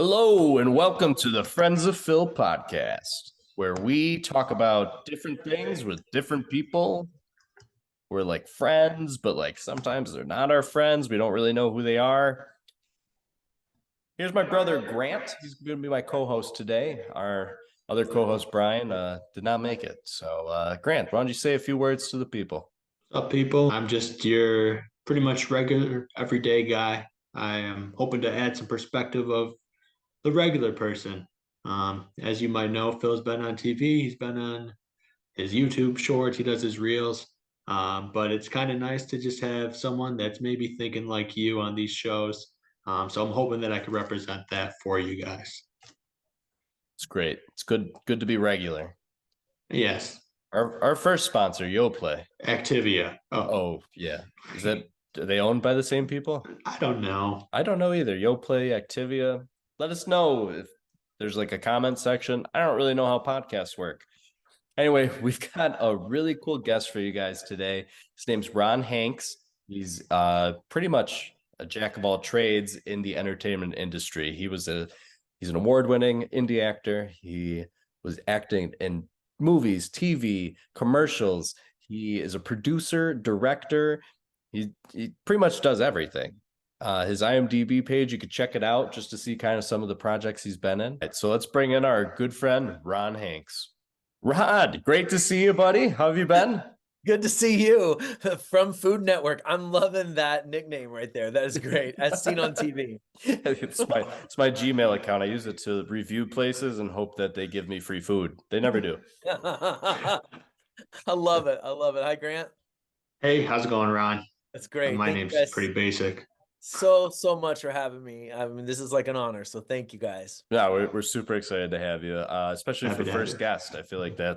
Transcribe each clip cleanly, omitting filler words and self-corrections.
Hello, and welcome to the Friends of Phil podcast, where we talk about different things with different people. We're like friends, but like sometimes they're not our friends. We don't really know who they are. Here's my brother Grant. He's going to be my co-host today. Our other co-host Brian did not make it. So, Grant, why don't you say a few words to the people? What's up, people? I'm just your pretty much regular, everyday guy. I am hoping to add some perspective of the regular person. As you might know, Phil's been on TV. He's been on his YouTube shorts. He does his reels. But it's kind of nice to just have someone that's maybe thinking like you on these shows. So I'm hoping that I can represent that for you guys. It's great. It's good to be regular. Yes, Our first sponsor, Yoplait. Activia. Oh, Oh yeah, is that are they owned by the same people? I don't know. I don't know either. Yoplait, Activia. Let us know if there's like a comment section. I don't really know how podcasts work. Anyway, we've got a really cool guest for you guys today. His name's Ron Hanks. He's pretty much a jack of all trades in the entertainment industry. He's an award-winning indie actor. He was acting in movies, TV, commercials. He is a producer, director. He pretty much does everything. His IMDb page, you could check it out just to see kind of some of the projects he's been in. Right, so let's bring in our good friend, Ron Hanks. Rod, great to see you, buddy. How have you been? Good to see you from Food Network. I'm loving that nickname right there. That is great, as seen on TV. It's my Gmail account. I use it to review places and hope that they give me free food. They never do. I love it. I love it. Hi, Grant. Hey, how's it going, Ron? That's great. My Thank you name's guys pretty basic. so much for having me. I mean, this is like an honor. So thank you guys. Yeah, we're super excited to have you, especially for Happy to have first you. guest. I feel like I,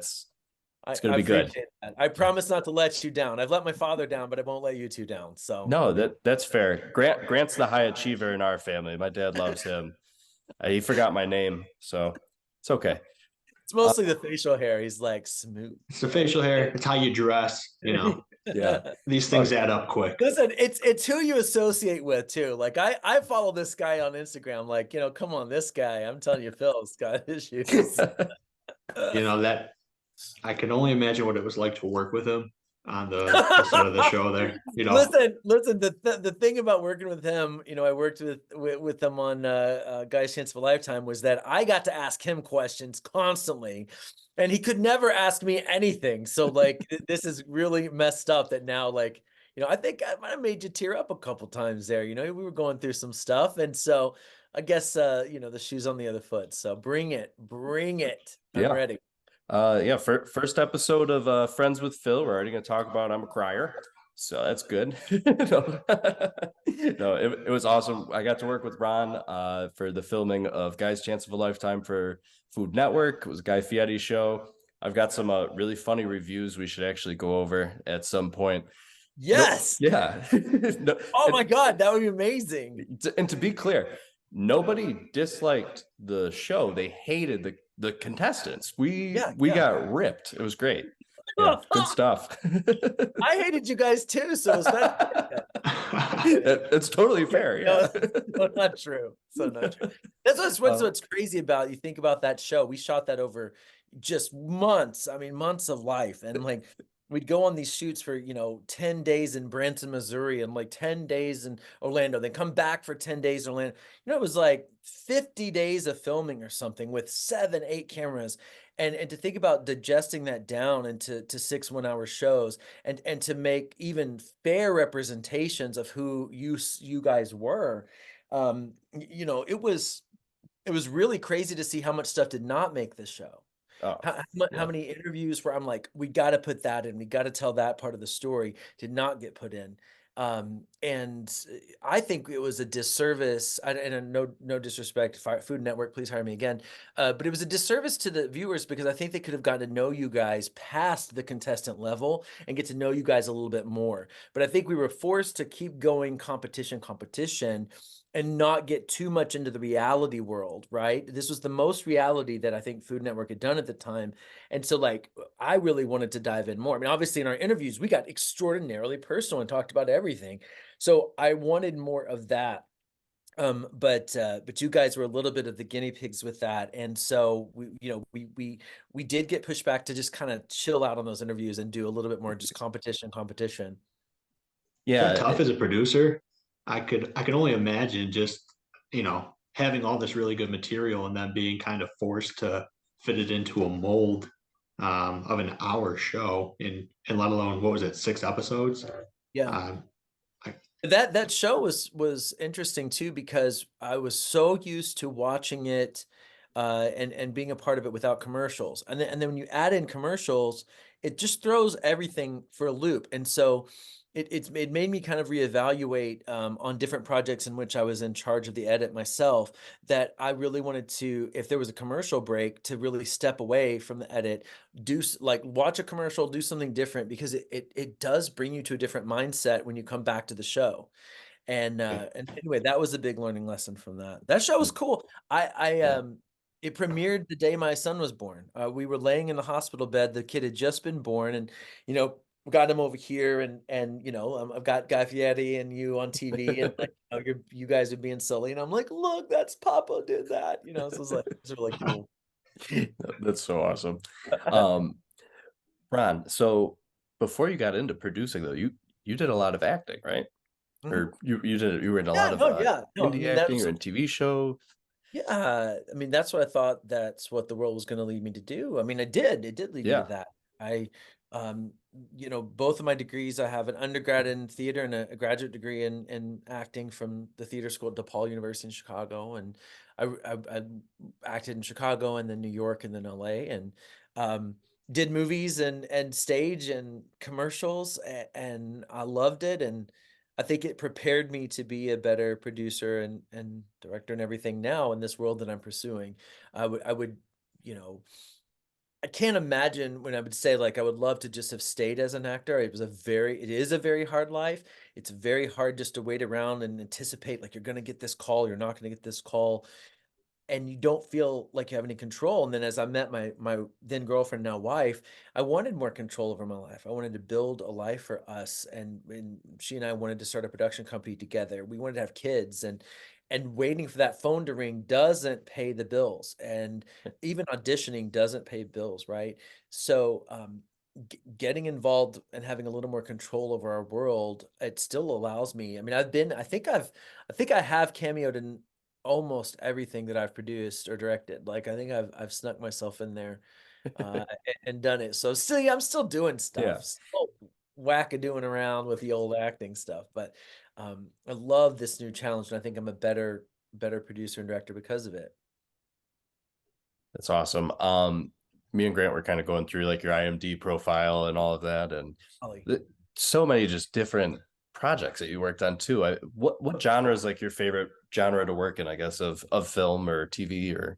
it's going I to be good. appreciate that. I promise not to let you down. I've let my father down, but I won't let you two down. So No, that's fair. Grant's the high achiever in our family. My dad loves him. He forgot my name, so it's okay. it's mostly the facial hair. He's like smooth. It's the facial hair. It's how you dress. Yeah. These Oh, things add up quick. Listen, it's who you associate with too. Like I follow this guy on Instagram. Like, come on, this guy. I'm telling you, Phil's got issues. That I can only imagine what it was like to work with him on the set of the show there. Listen. The thing about working with him, I worked with him on Guy's Chance of a Lifetime, was that I got to ask him questions constantly, and he could never ask me anything. So like, this is really messed up. That now, like, I think I might have made you tear up a couple times there. We were going through some stuff, and so I guess the shoe's on the other foot. So bring it. I'm yeah. ready. Yeah, first episode of Friends with Phil. We're already going to talk about I'm a crier, so that's good. No, no, it was awesome. I got to work with Ron for the filming of Guy's Chance of a Lifetime for Food Network. It was a Guy Fieri show. I've got some really funny reviews we should actually go over at some point. No, Yes. yeah. No, Oh my God, that would be amazing. and to be clear, nobody disliked the show. They hated the contestants. We Yeah, we yeah. got ripped. It was great. Yeah, good stuff. I hated you guys too, so it's not. It's totally fair. Yeah. No, not true. So not true. That's what's crazy about. You think about that show. We shot that over just months. I mean, months of life, and like we'd go on these shoots for 10 days in Branson, Missouri, and like 10 days in Orlando. Then come back for 10 days in Orlando. It was like 50 days of filming or something with 7, 8 cameras. And to think about digesting that down into 6 1-hour shows, and to make even fair representations of who you guys were, it was really crazy to see how much stuff did not make the show. Oh, How yeah. many interviews where I'm like, we got to put that in, we got to tell that part of the story, did not get put in. And I think it was a disservice, and no disrespect, Food Network, please hire me again. But it was a disservice to the viewers, because I think they could have gotten to know you guys past the contestant level and get to know you guys a little bit more. But I think we were forced to keep going competition, and not get too much into the reality world, right? This was the most reality that I think Food Network had done at the time. And so like, I really wanted to dive in more. I mean, obviously in our interviews, we got extraordinarily personal and talked about everything. So I wanted more of that. But you guys were a little bit of the guinea pigs with that, and so we did get pushed back to just kind of chill out on those interviews and do a little bit more just competition. Is that Yeah, tough as a producer? I can only imagine just, having all this really good material and then being kind of forced to fit it into a mold of an hour show and let alone what was it, 6 episodes? Yeah. Um, I, That show was interesting too because I was so used to watching it and being a part of it without commercials. And then when you add in commercials, it just throws everything for a loop. And so it made me kind of reevaluate on different projects in which I was in charge of the edit myself, that I really wanted to, if there was a commercial break, to really step away from the edit, like watch a commercial, do something different, because it does bring you to a different mindset when you come back to the show. And anyway, that was a big learning lesson from that. That show was cool. yeah. It premiered the day my son was born. We were laying in the hospital bed. The kid had just been born, and you know, got him over here, and I've got Guy Fieri and you on TV, and like, you guys are being silly, and I'm like, look, that's Papa did that. So it's really cool. That's so awesome. Um, Ron, so before you got into producing though, you did a lot of acting, right? Mhm. Or you were in a Yeah, lot of no, yeah, no. I indie mean, acting that's or in TV show. Yeah, I mean, that's what I thought that's what the world was gonna lead me to do. I mean, it did lead me to Yeah. that. I, um, both of my degrees, I have an undergrad in theater and a graduate degree in acting from the theater school at DePaul University in Chicago. And I acted in Chicago and then New York and then LA, and um, did movies and stage and commercials, and I loved it. And I think it prepared me to be a better producer and director and everything now in this world that I'm pursuing. I would, you know, I can't imagine when I would say, like, I would love to just have stayed as an actor. It is a very hard life. It's very hard just to wait around and anticipate, like, you're going to get this call, you're not going to get this call, and you don't feel like you have any control. And then as I met my then girlfriend, now wife, I wanted more control over my life. I wanted to build a life for us, and she and I wanted to start a production company together. We wanted to have kids, and waiting for that phone to ring doesn't pay the bills, and even auditioning doesn't pay bills, right? So getting involved and having a little more control over our world, it still allows me. I mean, I think I have cameoed in almost everything that I've produced or directed. Like, I think I've snuck myself in there and done it. So still, yeah, I'm still doing stuff, Yeah. still wackadoing around with the old acting stuff. But I love this new challenge, and I think I'm a better producer and director because of it. That's awesome. Me and Grant were kind of going through like your IMD profile and all of that, and Ollie. the, so many just different projects that you worked on too. What genre is like your favorite genre to work in? I guess of film or TV or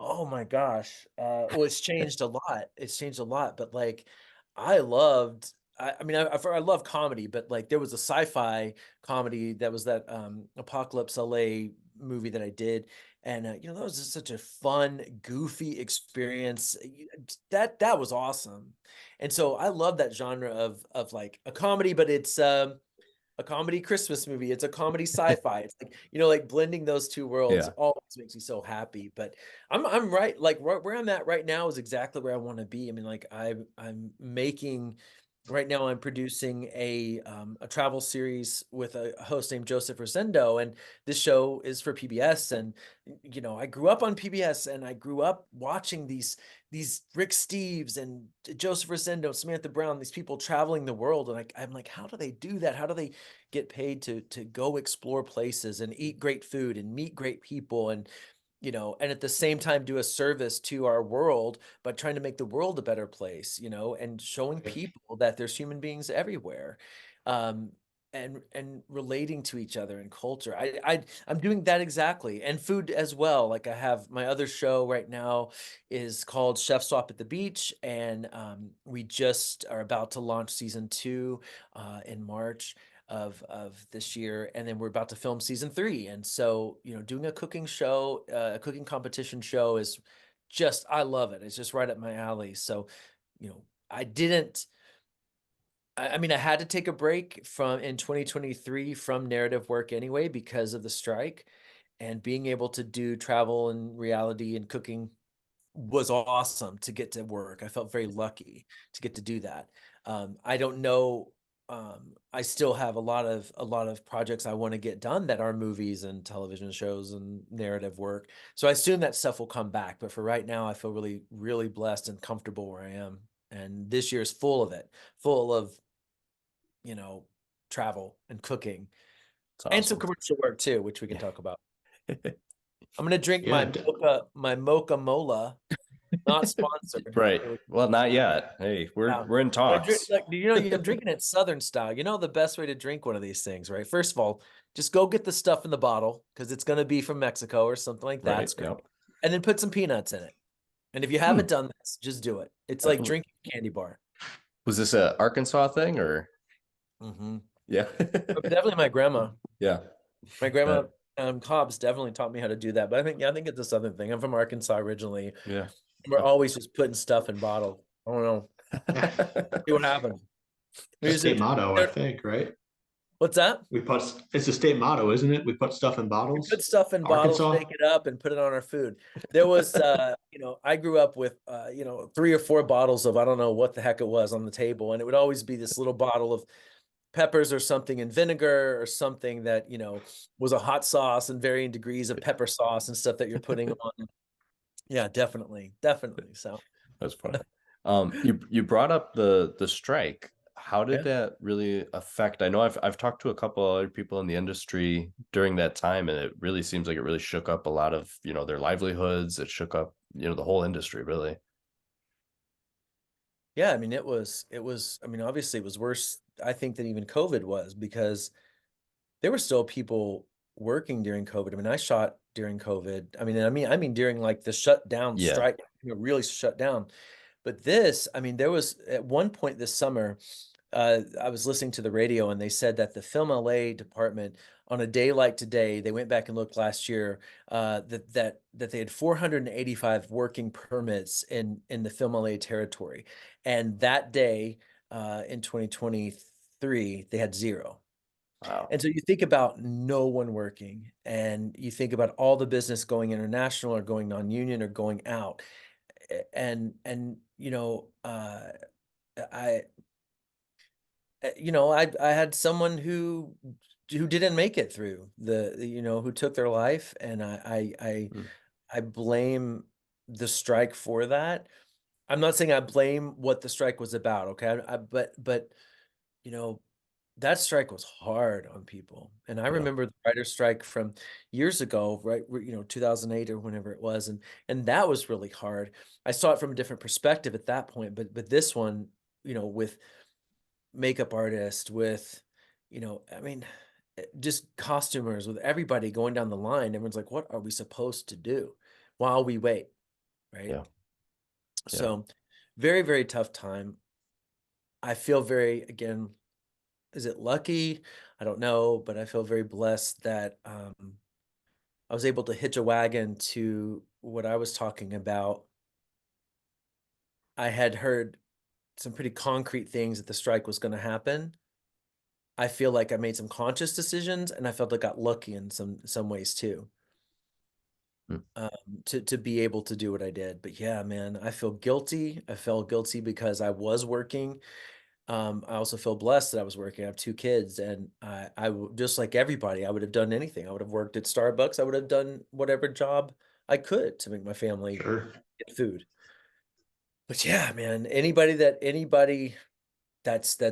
Oh my gosh. Well, it's changed a lot. It's changed a lot, but like I loved I mean I love comedy, but like there was a sci-fi comedy that was that Apocalypse LA movie that I did, and that was just such a fun, goofy experience. That was awesome. And so I love that genre of like a comedy, but it's a comedy Christmas movie. It's a comedy sci-fi. It's like, like blending those two worlds yeah. always makes me so happy. But I'm right, like where I'm at right now is exactly where I want to be. I mean, like I'm making right now, I'm producing a travel series with a host named Joseph Rosendo, and this show is for PBS. And I grew up on PBS, and I grew up watching these Rick Steves and Joseph Rosendo, Samantha Brown, these people traveling the world. And I'm like, how do they do that? How do they get paid to go explore places and eat great food and meet great people, and at the same time do a service to our world, but trying to make the world a better place, and showing people that there's human beings everywhere, um, and relating to each other and culture. I'm doing that exactly, and food as well. Like, I have my other show right now is called Chef Swap at the Beach, and we just are about to launch season 2 in March of this year, and then we're about to film season 3. And so, doing a cooking show, a cooking competition show, is just, I love it. It's just right up my alley. So, you know i didn't I mean, I had to take a break from in 2023 from narrative work anyway because of the strike, and being able to do travel and reality and cooking was awesome to get to work. I felt very lucky to get to do that. I don't know. I still have a lot of projects I want to get done that are movies and television shows and narrative work. So I assume that stuff will come back. But for right now, I feel really, really blessed and comfortable where I am. And this year is full of it, full of, you know, travel and cooking It's and some awesome. commercial work too, which we can talk about. I'm gonna drink Yeah, my mocha mola, not sponsored. Right. Well, not yet. Hey, Yeah. we're in But I drink, talks. like, I'm drinking it Southern style. You know the best way to drink one of these things, right? First of all, just go get the stuff in the bottle because it's gonna be from Mexico or something like that. Right. It's great. Yep. And then put some peanuts in it. And if you Hmm. haven't done this, just do it. It's like drinking a candy bar. Was this a Arkansas thing or? Mm-hmm. Yeah. Definitely my grandma. Yeah. My grandma, Uh, Cobb's definitely taught me how to do that. But I think it's a Southern thing. I'm from Arkansas originally. yeah. We're always just putting stuff in bottles. I don't know. See what happens. We the use state it. motto, I think, right? What's that? It's a state motto, isn't it? We put stuff in We bottles. put stuff in bottles, Arkansas. shake it up, and put it on our food. There was, I grew up with, 3 or 4 bottles of I don't know what the heck it was on the table, and it would always be this little bottle of peppers or something in vinegar or something that was a hot sauce and varying degrees of pepper sauce and stuff that you're putting on. Yeah, definitely, definitely. So That's funny. You brought up the strike. How did yeah. that really affect? I know I've talked to a couple other people in the industry during that time, and it really seems like it really shook up a lot of, their livelihoods. It shook up, the whole industry, really. Yeah, I mean, I mean, obviously it was worse, I think, than even COVID was because there were still people working during COVID. I mean, I shot during COVID. I mean, during like the shutdown Yeah. strike, really shut down. But this, I mean, there was at one point this summer, I was listening to the radio and they said that the Film LA department, on a day like today, they went back and looked last year, that they had 485 working permits in the Film LA territory, and that day, in 2023, they had 0. Wow. And so you think about no one working, and you think about all the business going international or going non-union or going out, and I I had someone who didn't make it through who took their life, and Mm. I blame the strike for that. I'm not saying I blame what the strike was about, okay? But you know, that strike was hard on people. And I Yeah. remember the writer's strike from years ago, right? 2008 or whenever it was. And that was really hard. I saw it from a different perspective at that point. But this one, with makeup artists, with, I mean, just costumers, with everybody going down the line, everyone's like, what are we supposed to do while we wait? Right. Yeah. Yeah. So very, very tough time. I feel very, again, is it lucky? I don't know, but I feel very blessed that I was able to hitch a wagon to what I was talking about. I had heard some pretty concrete things that the strike was going to happen. I feel like I made some conscious decisions, and I felt I got lucky in some ways too, Mm. to be able to do what I did. But yeah, man, I feel guilty. I felt guilty because I was working. I also feel blessed that I was working. I have 2 kids, and just like everybody, I would have done anything. I would have worked at Starbucks. I would have done whatever job I could to make my family Sure. get food. But yeah, man, anybody that's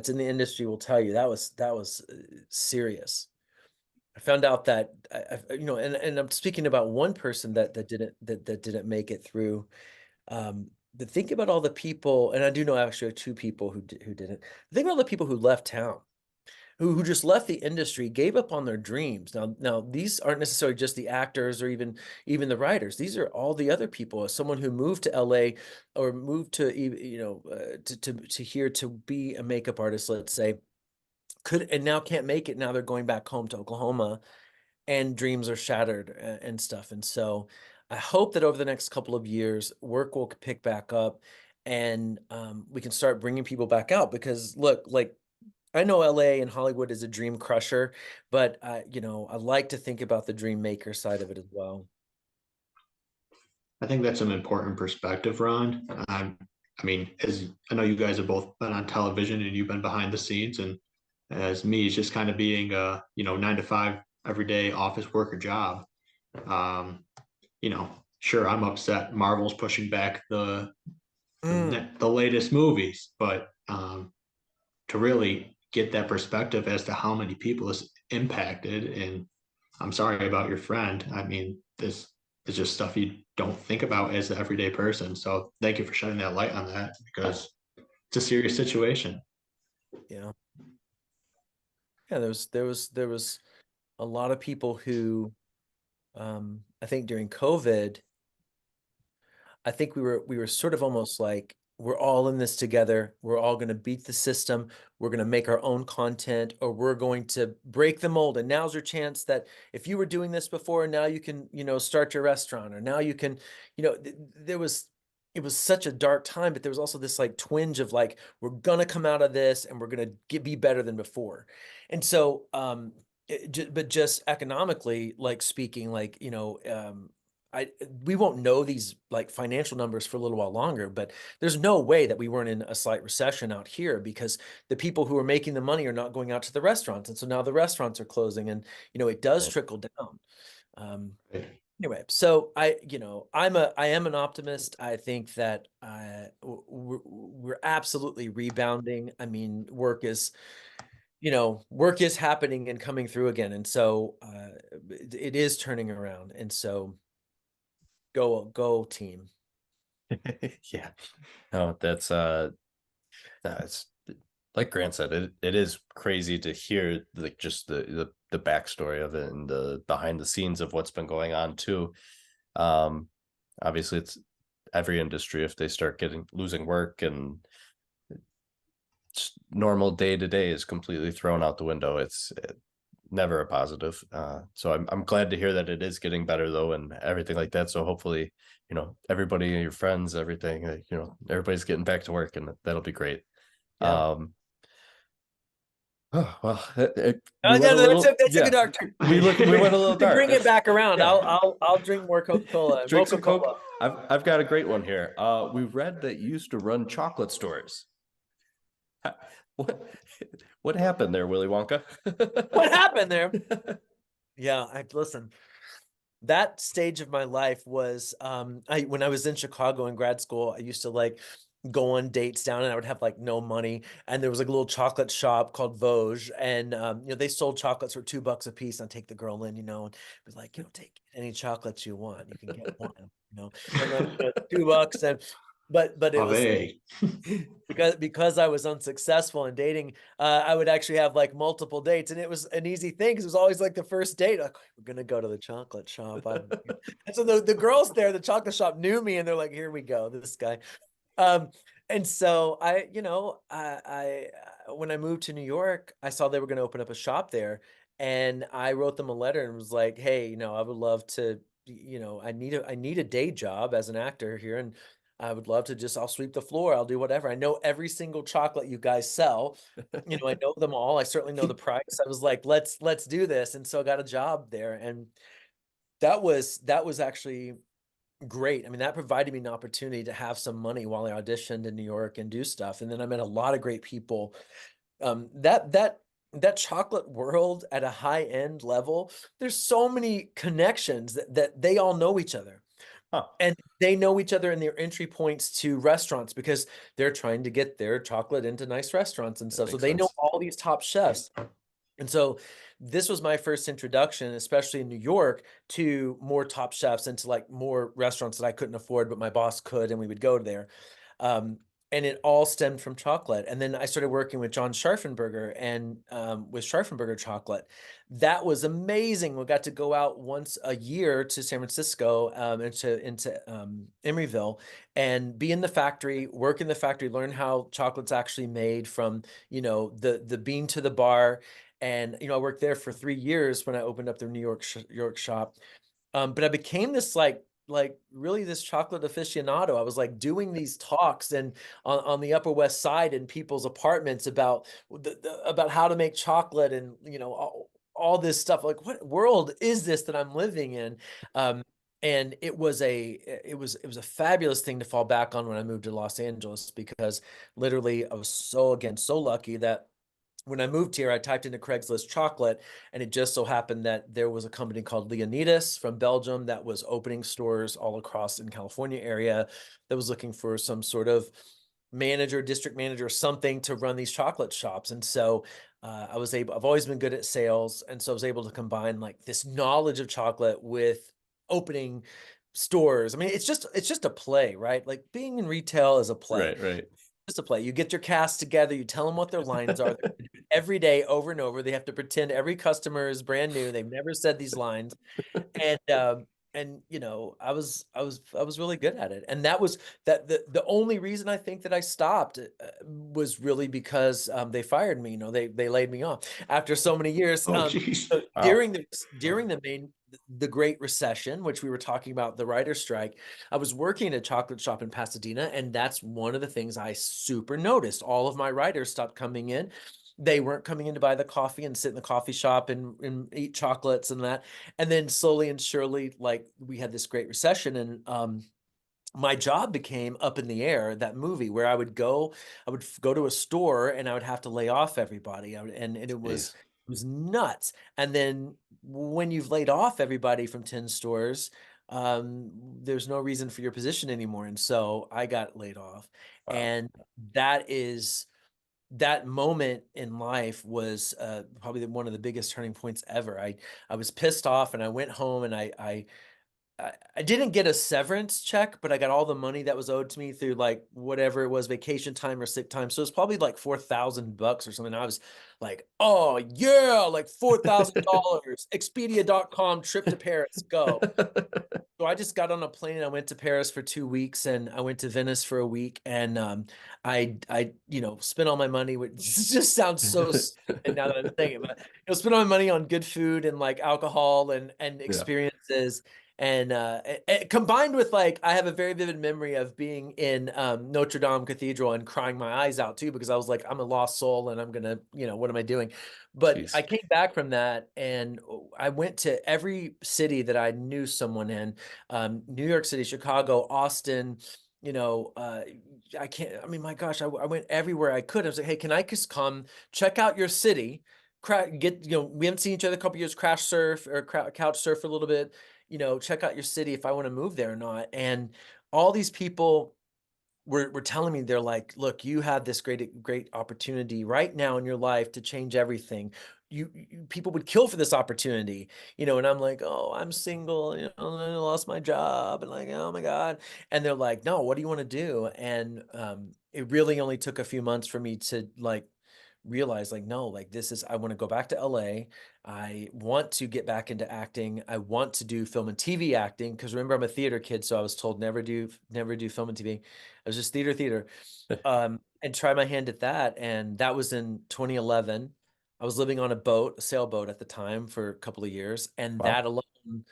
in the industry will tell you that was serious. I found out that and I'm speaking about one person that didn't make it through. But think about all the people, and I do know actually 2 people who didn't. Think about all the people who left town, who just left the industry, gave up on their dreams. Now these aren't necessarily just the actors or even the writers. These are all the other people. As someone who moved to LA or moved to to here to be a makeup artist, let's say, could and now can't make it. Now they're going back home to Oklahoma, and dreams are shattered and stuff. And so I hope that over the next couple of years, work will pick back up, and we can start bringing people back out because look, like I know LA and Hollywood is a dream crusher, but you know, I like to think about the dream maker side of it as well. I think that's an important perspective, Ron. I mean, as I know you guys have both been on television and you've been behind the scenes, and as me, it's just kind of being a, 9 to 5 everyday office worker job. Um, sure, I'm upset Marvel's pushing back Mm, the latest movies, but to really get that perspective as to how many people is impacted, and I'm sorry about your friend. I mean, this is just stuff you don't think about as the everyday person. So thank you for shedding that light on that, because it's a serious situation. yeah. Yeah, there was a lot of people who I think during COVID, I think we were sort of almost like we're all in this together. We're all going to beat the system. We're going to make our own content, or we're going to break the mold. And now's your chance that if you were doing this before, now you can, you know, start your restaurant, or now you can, you know, there was it was such a dark time, but there was also this like twinge of like we're gonna come out of this and we're gonna be better than before. And so but just economically, like speaking, like, you know, I we won't know these like financial numbers for a little while longer, but there's no way that we weren't in a slight recession out here, because the people who are making the money are not going out to the restaurants, and so now the restaurants are closing, and you know it does Right. trickle down. Um, anyway, so I am an optimist. I think that we're absolutely rebounding. I mean, work is happening and coming through again, and so it is turning around, and so. Go team. Yeah. No, that's like Grant said, it is crazy to hear like just the backstory of it and the behind the scenes of what's been going on too. Um, Obviously it's every industry, if they start getting losing work and just normal day to day is completely thrown out the window. It's never a positive. So I'm glad to hear that it is getting better though, and everything like that. So hopefully, everybody, your friends, everything, everybody's getting back to work, and that'll be great. Yeah. Oh, well, we Oh, went no, a no, that's little, a good yeah, doctor. we went a little To dark. bring it That's back around, yeah. I'll drink more Coca-Cola, Drink Mocha some Coke. Cola. I've got a great one here. We read that you used to run chocolate stores. What what happened there, Willy Wonka? What happened there? Yeah, I listen. That stage of my life was I when I was in Chicago in grad school, I used to like go on dates down, and I would have like no money, and there was like a little chocolate shop called Vosges, and they sold chocolates for $2 a piece. And I'd take the girl in, and it was like, take any chocolates you want, you can get one, and then $2, and but it was Ave. because I was unsuccessful in dating, I would actually have like multiple dates, and it was an easy thing because it was always like the first date. Like, we're gonna go to the chocolate shop. And so the girls there, the chocolate shop knew me, and they're like, here we go, this guy. Um, and so I when I moved to New York, I saw they were gonna open up a shop there, and I wrote them a letter and was like, hey, I would love to, I need a day job as an actor here, and I would love to I'll sweep the floor, I'll do whatever. I know every single chocolate you guys sell. I know them all. I certainly know the price. I was like, let's do this. And so I got a job there, and that was actually great. I mean, that provided me an opportunity to have some money while I auditioned in New York and do stuff. And then I met a lot of great people. That chocolate world at a high end level, there's so many connections that they all know each other. Huh, And they know each other in their entry points to restaurants, because they're trying to get their chocolate into nice restaurants and that stuff. So makes they know sense. all these top chefs. And so this was my first introduction, especially in New York, to more top chefs and to like more restaurants that I couldn't afford, but my boss could, and we would go there. Um, and it all stemmed from chocolate. And then I started working with John Scharfenberger and with Scharfenberger chocolate. That was amazing. We got to go out once a year to San Francisco, into Emeryville, and be in the factory, work in the factory, learn how chocolate's actually made from the bean to the bar. And I worked there for 3 years when I opened up the New York shop. But I became this like like really this chocolate aficionado. I was like doing these talks and on the Upper West Side in people's apartments about about how to make chocolate and all this stuff. Like, what world is this that I'm living in? Um, and it was a fabulous thing to fall back on when I moved to Los Angeles, because literally I was so lucky that when I moved here, I typed into Craigslist chocolate, and it just so happened that there was a company called Leonidas from Belgium that was opening stores all across in California area that was looking for some sort of manager, district manager, something to run these chocolate shops. And so I've always been good at sales. And so I was able to combine like this knowledge of chocolate with opening stores. I mean, it's just a play, right? Like being in retail is a play. Right. Just a play. You get your cast together, you tell them what their lines are. They do it every day over and over. They have to pretend every customer is brand new. They've never said these lines. And I was really good at it. And that was the only reason I think that I stopped was really because they fired me. They laid me off after so many years. Oh, geez. So Wow. during the Great Recession, which we were talking about, the writer's strike, I was working at a chocolate shop in Pasadena, and that's one of the things I super noticed. All of my writers stopped coming in. They weren't coming in to buy the coffee and sit in the coffee shop and eat chocolates and that. And then slowly and surely, like, we had this Great Recession, and my job became up in the air. That movie where I would go to a store and I would have to lay off everybody. And it was Jeez. it was nuts. And then when you've laid off everybody from 10 stores, there's no reason for your position anymore. And so I got laid off. Wow. And that moment in life was probably one of the biggest turning points ever. I was pissed off, and I went home, and I didn't get a severance check, but I got all the money that was owed to me through like whatever it was, vacation time or sick time. So it's probably like $4,000 or something. I was like, oh yeah, like $4,000, Expedia.com, trip to Paris, go. So I just got on a plane and I went to Paris for 2 weeks, and I went to Venice for a week, and I spent all my money, which just sounds so stupid now that I'm saying it, but spent all my money on good food and like alcohol and Yeah. experiences. And combined with, like, I have a very vivid memory of being in Notre Dame Cathedral and crying my eyes out too, because I was like, I'm a lost soul and I'm gonna, what am I doing? But I Jeez. came back from that, and I went to every city that I knew someone in, New York City, Chicago, Austin, you know, uh, I can't, I mean, my gosh, I went everywhere I could. I was like, hey, can I just come check out your city? We haven't seen each other a couple years, crash surf or couch surf for a little bit, check out your city if I want to move there or not. And all these people were telling me, they're like, look, you have this great opportunity right now in your life to change everything. People would kill for this opportunity, and I'm like, oh, I'm single, I lost my job, and like, oh my God. And they're like, no, what do you want to do? And it really only took a few months for me to like realize, like, no, like, I want to go back to LA. I want to get back into acting. I want to do film and TV acting, because remember, I'm a theater kid, so I was told never do film and TV. I was just theater. And try my hand at that. And that was in 2011. I was living on a sailboat at the time, for a couple of years, and Wow. that alone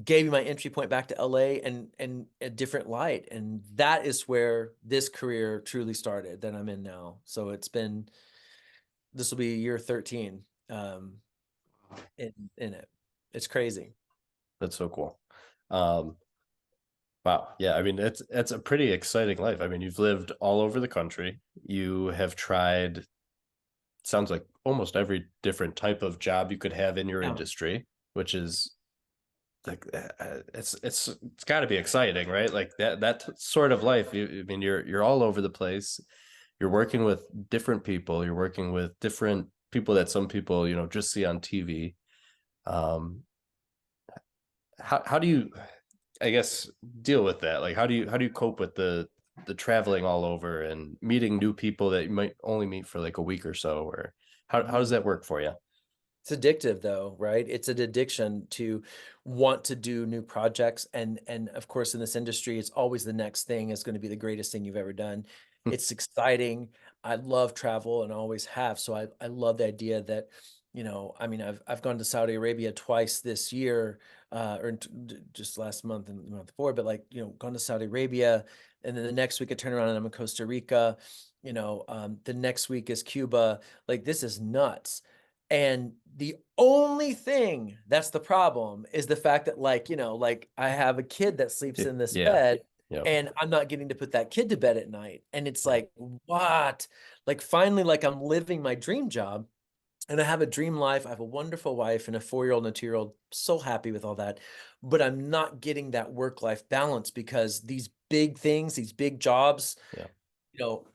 gave me my entry point back to LA and a different light. And that is where this career truly started that I'm in now. So this will be year 13 um in it. It's crazy. That's so cool. Um, wow. Yeah. I mean, it's a pretty exciting life. I mean, you've lived all over the country. You have tried, sounds like almost every different type of job you could have in your Yeah. industry, which is like it's got to be exciting, right? Like that sort of life. I mean, you're all over the place. You're working with different people. You're working with different people that some people just see on TV. Um, how do you, I guess, deal with that? Like, how do you cope with the traveling all over and meeting new people that you might only meet for like a week or so? Or how does Mhm. that work for you? It's addictive though, right? It's an addiction to want to do new projects. And of course, in this industry, it's always the next thing is going to be the greatest thing you've ever done. It's exciting. I love travel and always have. So I love the idea that, I mean, I've gone to Saudi Arabia twice this year, just last month and the month before, but like, gone to Saudi Arabia. And then the next week I turn around and I'm in Costa Rica. The next week is Cuba. Like, this is nuts. And the only thing that's the problem is the fact that, like, like I have a kid that sleeps in this Yeah. bed, Yeah. and I'm not getting to put that kid to bed at night. And it's like, what? Like, finally, like, I'm living my dream job and I have a dream life. I have a wonderful wife and a 4-year-old and a 2-year-old. So happy with all that. But I'm not getting that work-life balance because these big things, these big jobs, Yeah.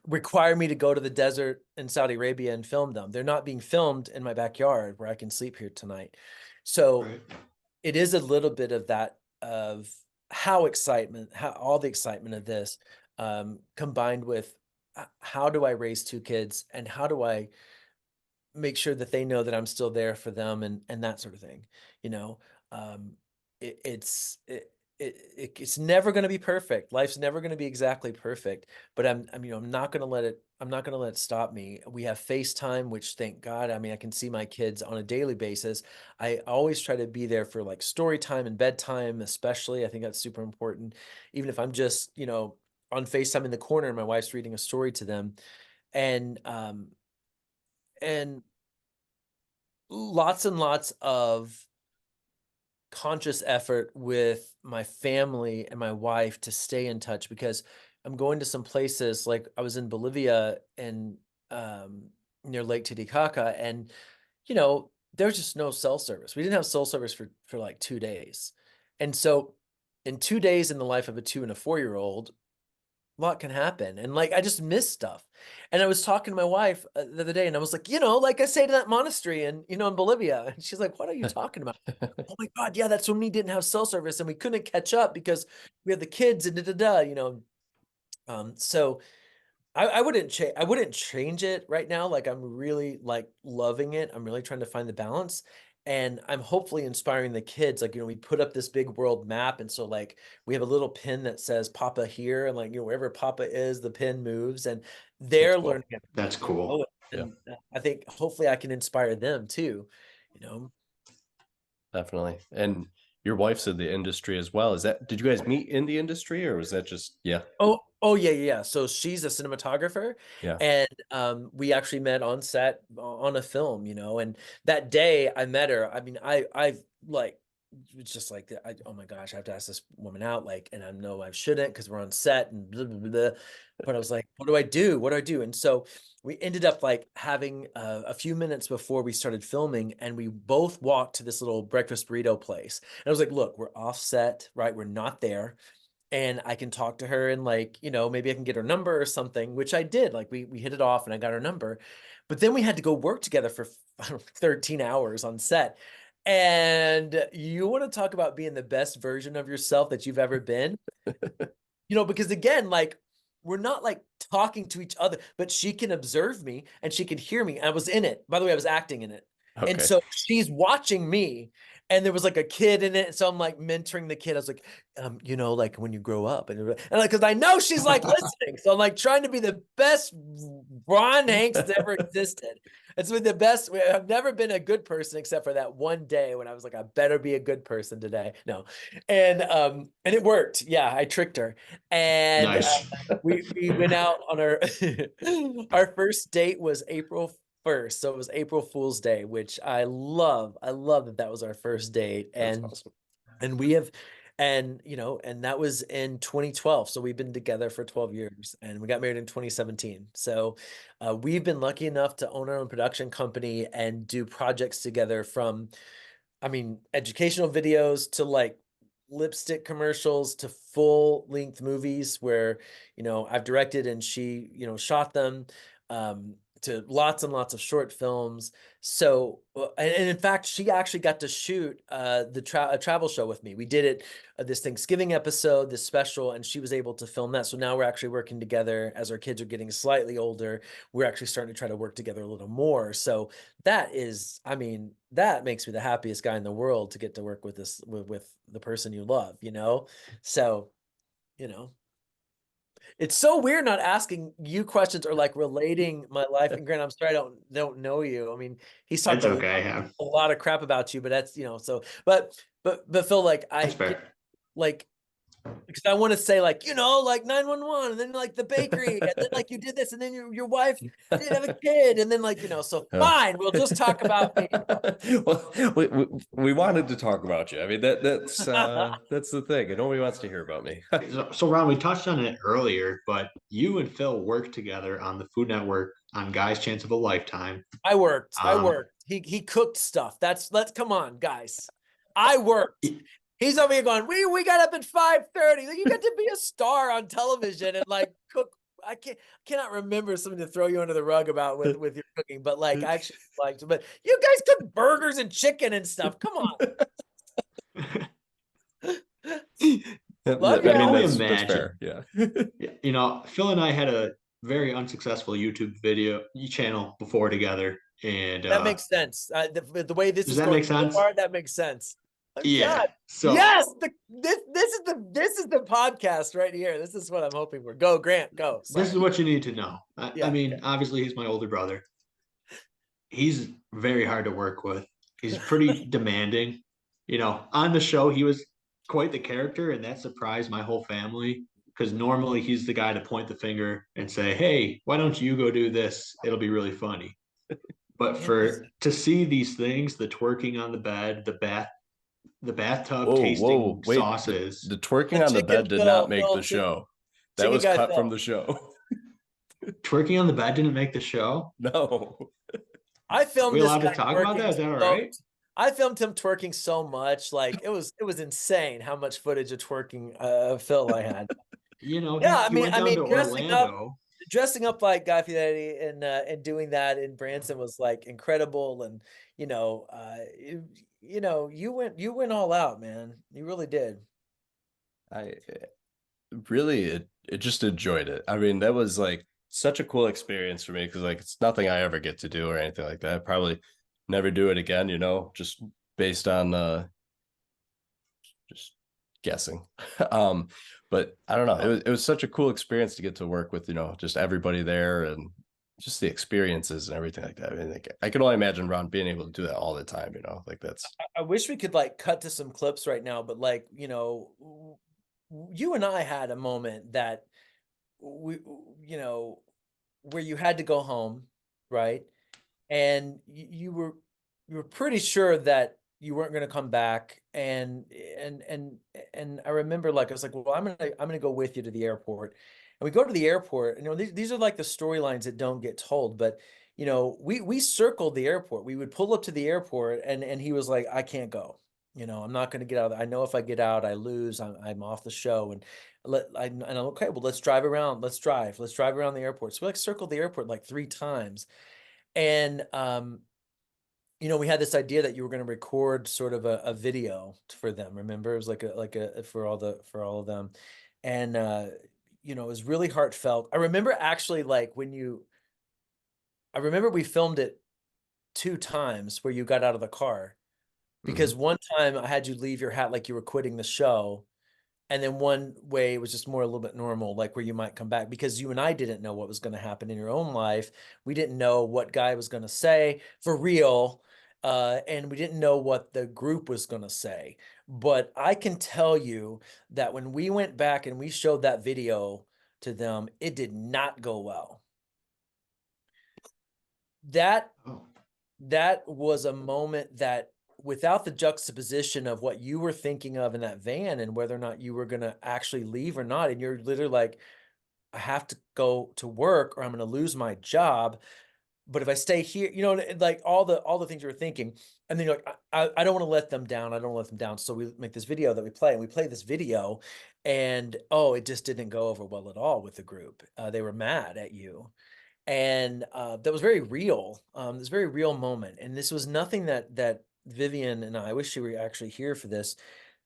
require me to go to the desert in Saudi Arabia and film them. They're not being filmed in my backyard where I can sleep here tonight. So Right. it is a little bit of that, of how all the excitement of this, combined with how do I raise 2 kids and how do I make sure that they know that I'm still there for them, and that sort of thing. You know, um, it, it's it, it's never going to be perfect. Life's never going to be exactly perfect. But I'm not going to let it. I'm not going to let it stop me. We have FaceTime, which, thank God, I mean, I can see my kids on a daily basis. I always try to be there for like story time and bedtime, especially. I think that's super important. Even if I'm just on FaceTime in the corner and my wife's reading a story to them, and and lots and lots of conscious effort with my family and my wife to stay in touch, because I'm going to some places. Like, I was in Bolivia and near Lake Titicaca, and there's just no cell service. We didn't have cell service for like 2 days. And so in 2 days in the life of a 2 and a 4-year-old, a lot can happen. And like, I just miss stuff. And I was talking to my wife the other day, and I was like, like I say to that monastery in Bolivia. And she's like, what are you talking about? Oh my God, yeah, that's when we didn't have cell service and we couldn't catch up because we had the kids and so I wouldn't change it right now. Like, I'm really like loving it. I'm really trying to find the balance. And I'm hopefully inspiring the kids. Like, we put up this big world map. And so, like, we have a little pin that says Papa here. And, like, wherever Papa is, the pin moves. And That's they're cool. learning it. That's cool. Yeah. And I think hopefully I can inspire them too, you know. Definitely. And your wife's in the industry as well. Did you guys meet in the industry, or was that just, yeah. Oh yeah, yeah. So she's a cinematographer, Yeah. and we actually met on set on a film, and that day I met her. I mean, I've like, it's just like, oh my gosh, I have to ask this woman out, like, and I know I shouldn't because we're on set and blah, blah, blah, blah. But I was like, what do I do? What do I do? And so we ended up like having a few minutes before we started filming, and we both walked to this little breakfast burrito place. And I was like, look, we're off set, right? We're not there, and I can talk to her, and like, maybe I can get her number or something, which I did. Like, we hit it off and I got her number. But then we had to go work together for I don't know, 13 hours on set. And you want to talk about being the best version of yourself that you've ever been? Because again, like, we're not like talking to each other, but she can observe me and she can hear me. I was in it. By the way, I was acting in it. And Okay. so she's watching me, and there was like a kid in it. So I'm like mentoring the kid. I was like, like when you grow up, and like, cause I know she's like listening. So I'm like trying to be the best Ron Hanks that ever existed. It's been the best. I've never been a good person except for that one day when I was like, I better be a good person today. No. And it worked. Yeah. I tricked her. And Nice. we went out on our our first date was April 1st, so it was April Fool's Day, which I love. I love that that was our first date. That's and awesome. and we have and that was in 2012, so we've been together for 12 years, and we got married in 2017. So we've been lucky enough to own our own production company and do projects together, from educational videos to like lipstick commercials to full length movies where, I've directed and she, shot them, to lots and lots of short films. So, and in fact, she actually got to shoot a travel show with me. We did it this Thanksgiving episode, this special, and she was able to film that. So now we're actually working together as our kids are getting slightly older. We're actually starting to try to work together a little more. So that is, that makes me the happiest guy in the world, to get to work with with the person you love, So, you know, It's so weird not asking you questions or like relating my life. And Grant, I'm sorry, I don't know you. I mean, he's talked It's okay. Yeah, a lot of crap about you, but that's, so, but Phil, like that's I get, fair. like, because I want to say like, like 911 and then like the bakery and then like you did this and then your wife did have a kid and then like, so Oh. fine, we'll just talk about me. Well, we wanted to talk about you. I mean, that's the thing. And nobody wants to hear about me. So Ron, we touched on it earlier, but you and Phil worked together on the Food Network on Guy's Chance of a Lifetime. I worked. Um, He cooked stuff. Let's come on, guys. I worked. He's over here going, we got up at 5:30. You got to be a star on television and like cook. I cannot remember something to throw you under the rug about with your cooking, but like I actually liked, but you guys cook burgers and chicken and stuff. Come on. Love you you. can only that's imagine. fair. Yeah. Phil and I had a very unsuccessful YouTube video channel before together, and That makes sense. The way this does is that going make so sense? far, that makes sense. Oh, Yeah. God. So Yes, this is the podcast right here. This is what I'm hoping for. Go, Grant, go. this is Sorry. what you need to know. I Yeah, mean, obviously, he's my older brother. He's very hard to work with. He's pretty demanding. On the show, he was quite the character, and that surprised my whole family because normally he's the guy to point the finger and say, "Hey, why don't you go do this? It'll be really funny." But to see these things, the twerking on the bed, the bathtub Whoa, tasting wait. sauces, The twerking on the chicken bed did not Phil, make the show. That chicken was guy cut Phil. from the show. twerking on the bed didn't make the show. No. I Are filmed we this allowed to guy talk about that? twerking Is that all so right? I filmed him twerking so much, like it was insane how much footage of twerking Phil I had. Yeah, He went I down mean, to Orlando. dressing up like Guy Fieri and doing that in Branson was like incredible, and you went all out, man. You really did. I really it just enjoyed it. I mean, that was like such a cool experience for me because like it's nothing I ever get to do or anything like that. Probably never do it again, just based on just guessing. But I don't know. It was such a cool experience to get to work with, just everybody there and just the experiences and everything like that. I mean, like, I can only imagine Ron being able to do that all the time, like that's I wish we could like cut to some clips right now, but like, you and I had a moment that we, where you had to go home, right? And you were pretty sure that you weren't going to come back. And I remember like, I was like, well, I'm going to go with you to the airport. And we go to the airport, and these are like the storylines that don't get told, but we circled the airport. We would pull up to the airport and he was like, I can't go. I'm not going to get out. I know if I get out, I lose. I'm off the show. And I'm okay. Well, let's drive around. Let's drive around the airport. So we like circled the airport like 3 times. And, we had this idea that you were going to record sort of a video for them. Remember, it was like a for all of them. And, it was really heartfelt. I remember actually like I remember we filmed it 2 times where you got out of the car, because one time I had you leave your hat like you were quitting the show. And then one way was just more a little bit normal, like where you might come back, because you and I didn't know what was going to happen in your own life. We didn't know what Guy was going to say for real. And we didn't know what the group was going to say. But I can tell you that when we went back and we showed that video to them, it did not go well. That was a moment that, without the juxtaposition of what you were thinking of in that van and whether or not you were going to actually leave or not, and you're literally like, I have to go to work or I'm going to lose my job. But if I stay here, like all the things you were thinking, and then you're like, I don't want to let them down. I don't want to let them down. So we make this video that we play, and we play this video, and it just didn't go over well at all with the group. They were mad at you. And that was very real. This very real moment. And this was nothing that Vivian and I wish you were actually here for this.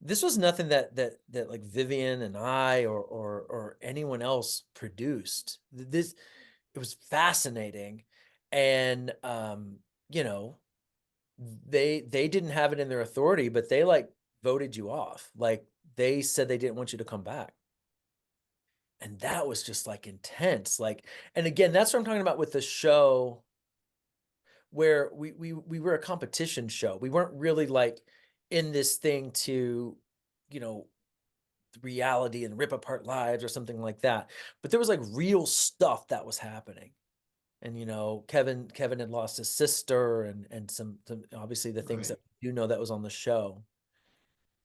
This was nothing that like Vivian and I or anyone else produced. It was fascinating. And they didn't have it in their authority, but they like voted you off. Like they said they didn't want you to come back. And that was just like intense. Like, and again, that's what I'm talking about with the show where we were a competition show. We weren't really like in this thing to, you know, reality and rip apart lives or something like that. But there was like real stuff that was happening. And you know, Kevin had lost his sister and some obviously the things Right. that you know that was on the show.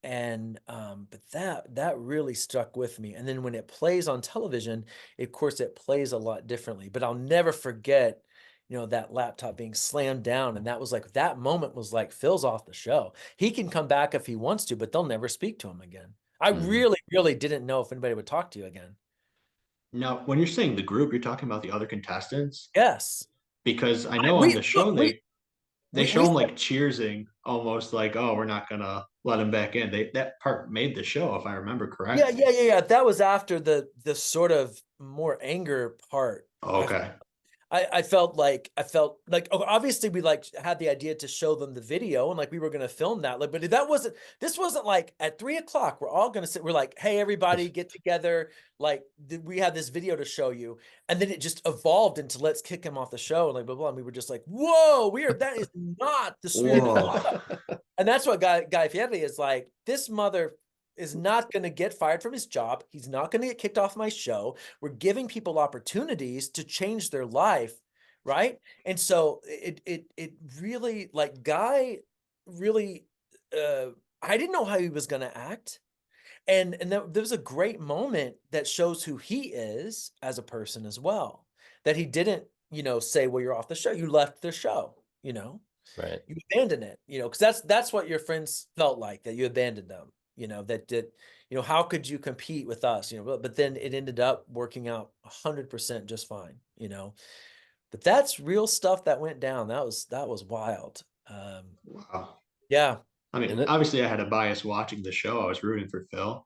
And but that really stuck with me. And then when it plays on television, of course it plays a lot differently. But I'll never forget, you know, that laptop being slammed down. And that was like that moment was like Phil's off the show. He can come back if he wants to, but they'll never speak to him again. I Mhm. really, really didn't know if anybody would talk to you again. Now, when you're saying the group, you're talking about the other contestants? Yes. Because I I, know on we the look, show they show we them like cheersing, almost like, oh, we're not gonna let him back in. That part made the show, if I remember yeah, correctly. yeah, yeah, yeah. That was after the sort of more anger part. Okay. I felt like obviously we like had the idea to show them the video and like we were gonna film that like but this wasn't like at 3 o'clock we're all gonna sit we're like hey everybody get together like we have this video to show you and then it just evolved into let's kick him off the show and like blah blah and we were just like whoa that is not the spirit of the Whoa. and that's what Guy Fieri is like. This mother is not going to get fired from his job. He's not going to get kicked off my show. We're giving people opportunities to change their life, right? And so it really like Guy really I didn't know how he was going to act. And there was a great moment that shows who he is as a person as well. That he didn't, you know, say, well, you're off the show. You left the show, you know Right. you abandon it, you know, because that's what your friends felt like that you abandoned them, you know, you know, how could you compete with us, you know, but then it ended up working out 100% just fine, you know, but that's real stuff that went down. That was wild. Wow. Yeah, I mean, And it, obviously I had a bias watching the show. I was rooting for Phil.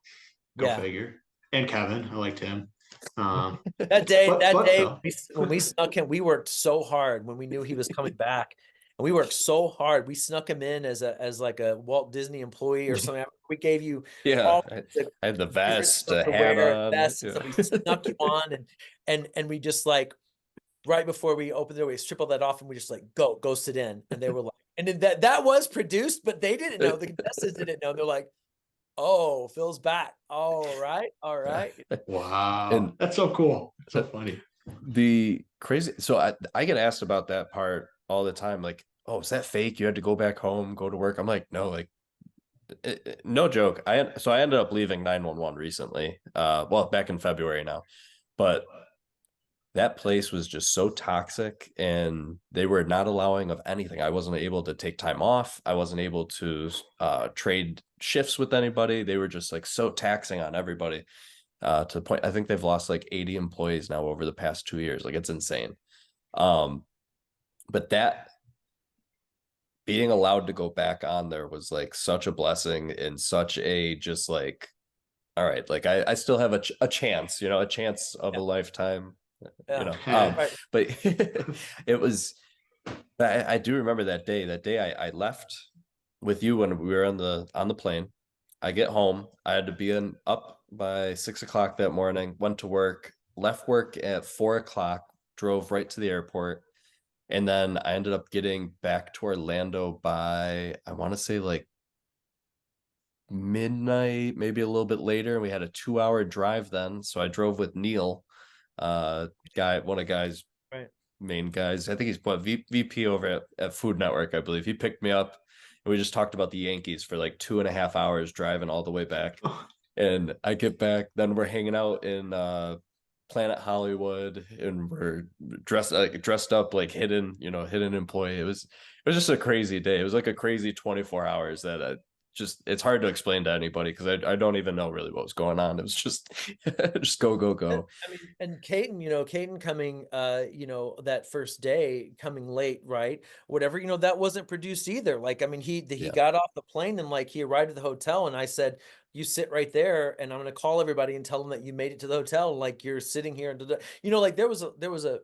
Go yeah. figure. And Kevin. I liked him. That But day Phil. when we snuck him, we worked so hard when we knew he was coming back. And we worked so hard. We snuck him in as like a Walt Disney employee or something. We gave you yeah, all the I had the favorite vest, stuff a to hat wear, on. vests, and Yeah. so we snuck you on and we just like right before we opened the door, we stripped that off and we just like go sit in. And they were like, and then that was produced, but they didn't know. The contestants didn't know. They're like, oh, Phil's back. All right, all right. Wow. And That's so cool. So uh, funny. the crazy, so I get asked about that part all the time, like, oh, is that fake? You had to go back home, go to work. I'm like, no, like, no joke. I ended up leaving 911 recently. Well, back in February now, but that place was just so toxic and they were not allowing of anything. I wasn't able to take time off. I wasn't able to trade shifts with anybody. They were just like so taxing on everybody to the point. I think they've lost like 80 employees now over the past 2 years. Like it's insane. Um, but that being allowed to go back on there was like such a blessing and such a just like, all right, like I still have a chance, a chance of a Yeah, lifetime, you yeah. know. Right. But it was I do remember that day. That day I left with you when we were on the plane. I get home. I had to be up by 6 o'clock that morning, went to work, left work at 4 o'clock, drove right to the airport. And then I ended up getting back to Orlando by, I want to say like midnight, maybe a little bit later. And we had a 2 hour drive then. So I drove with Neil, one of guys Right. main guys. I think he's what VP over at Food Network, I believe. He picked me up and we just talked about the Yankees for like 2.5 hours driving all the way back. And I get back, then we're hanging out in Planet Hollywood and we're dressed up like hidden employee. It was just a crazy day. It was like a crazy 24 hours that it's hard to explain to anybody because I don't even know really what was going on. It was just just go go go. I mean, and Caden, you know, Caden coming, you know, that first day coming late, right? Whatever, you know, that wasn't produced either. Like, I mean, he Yeah. got off the plane and like he arrived at the hotel, and I said, "You sit right there, and I'm going to call everybody and tell them that you made it to the hotel. Like you're sitting here, and you know, like there was a.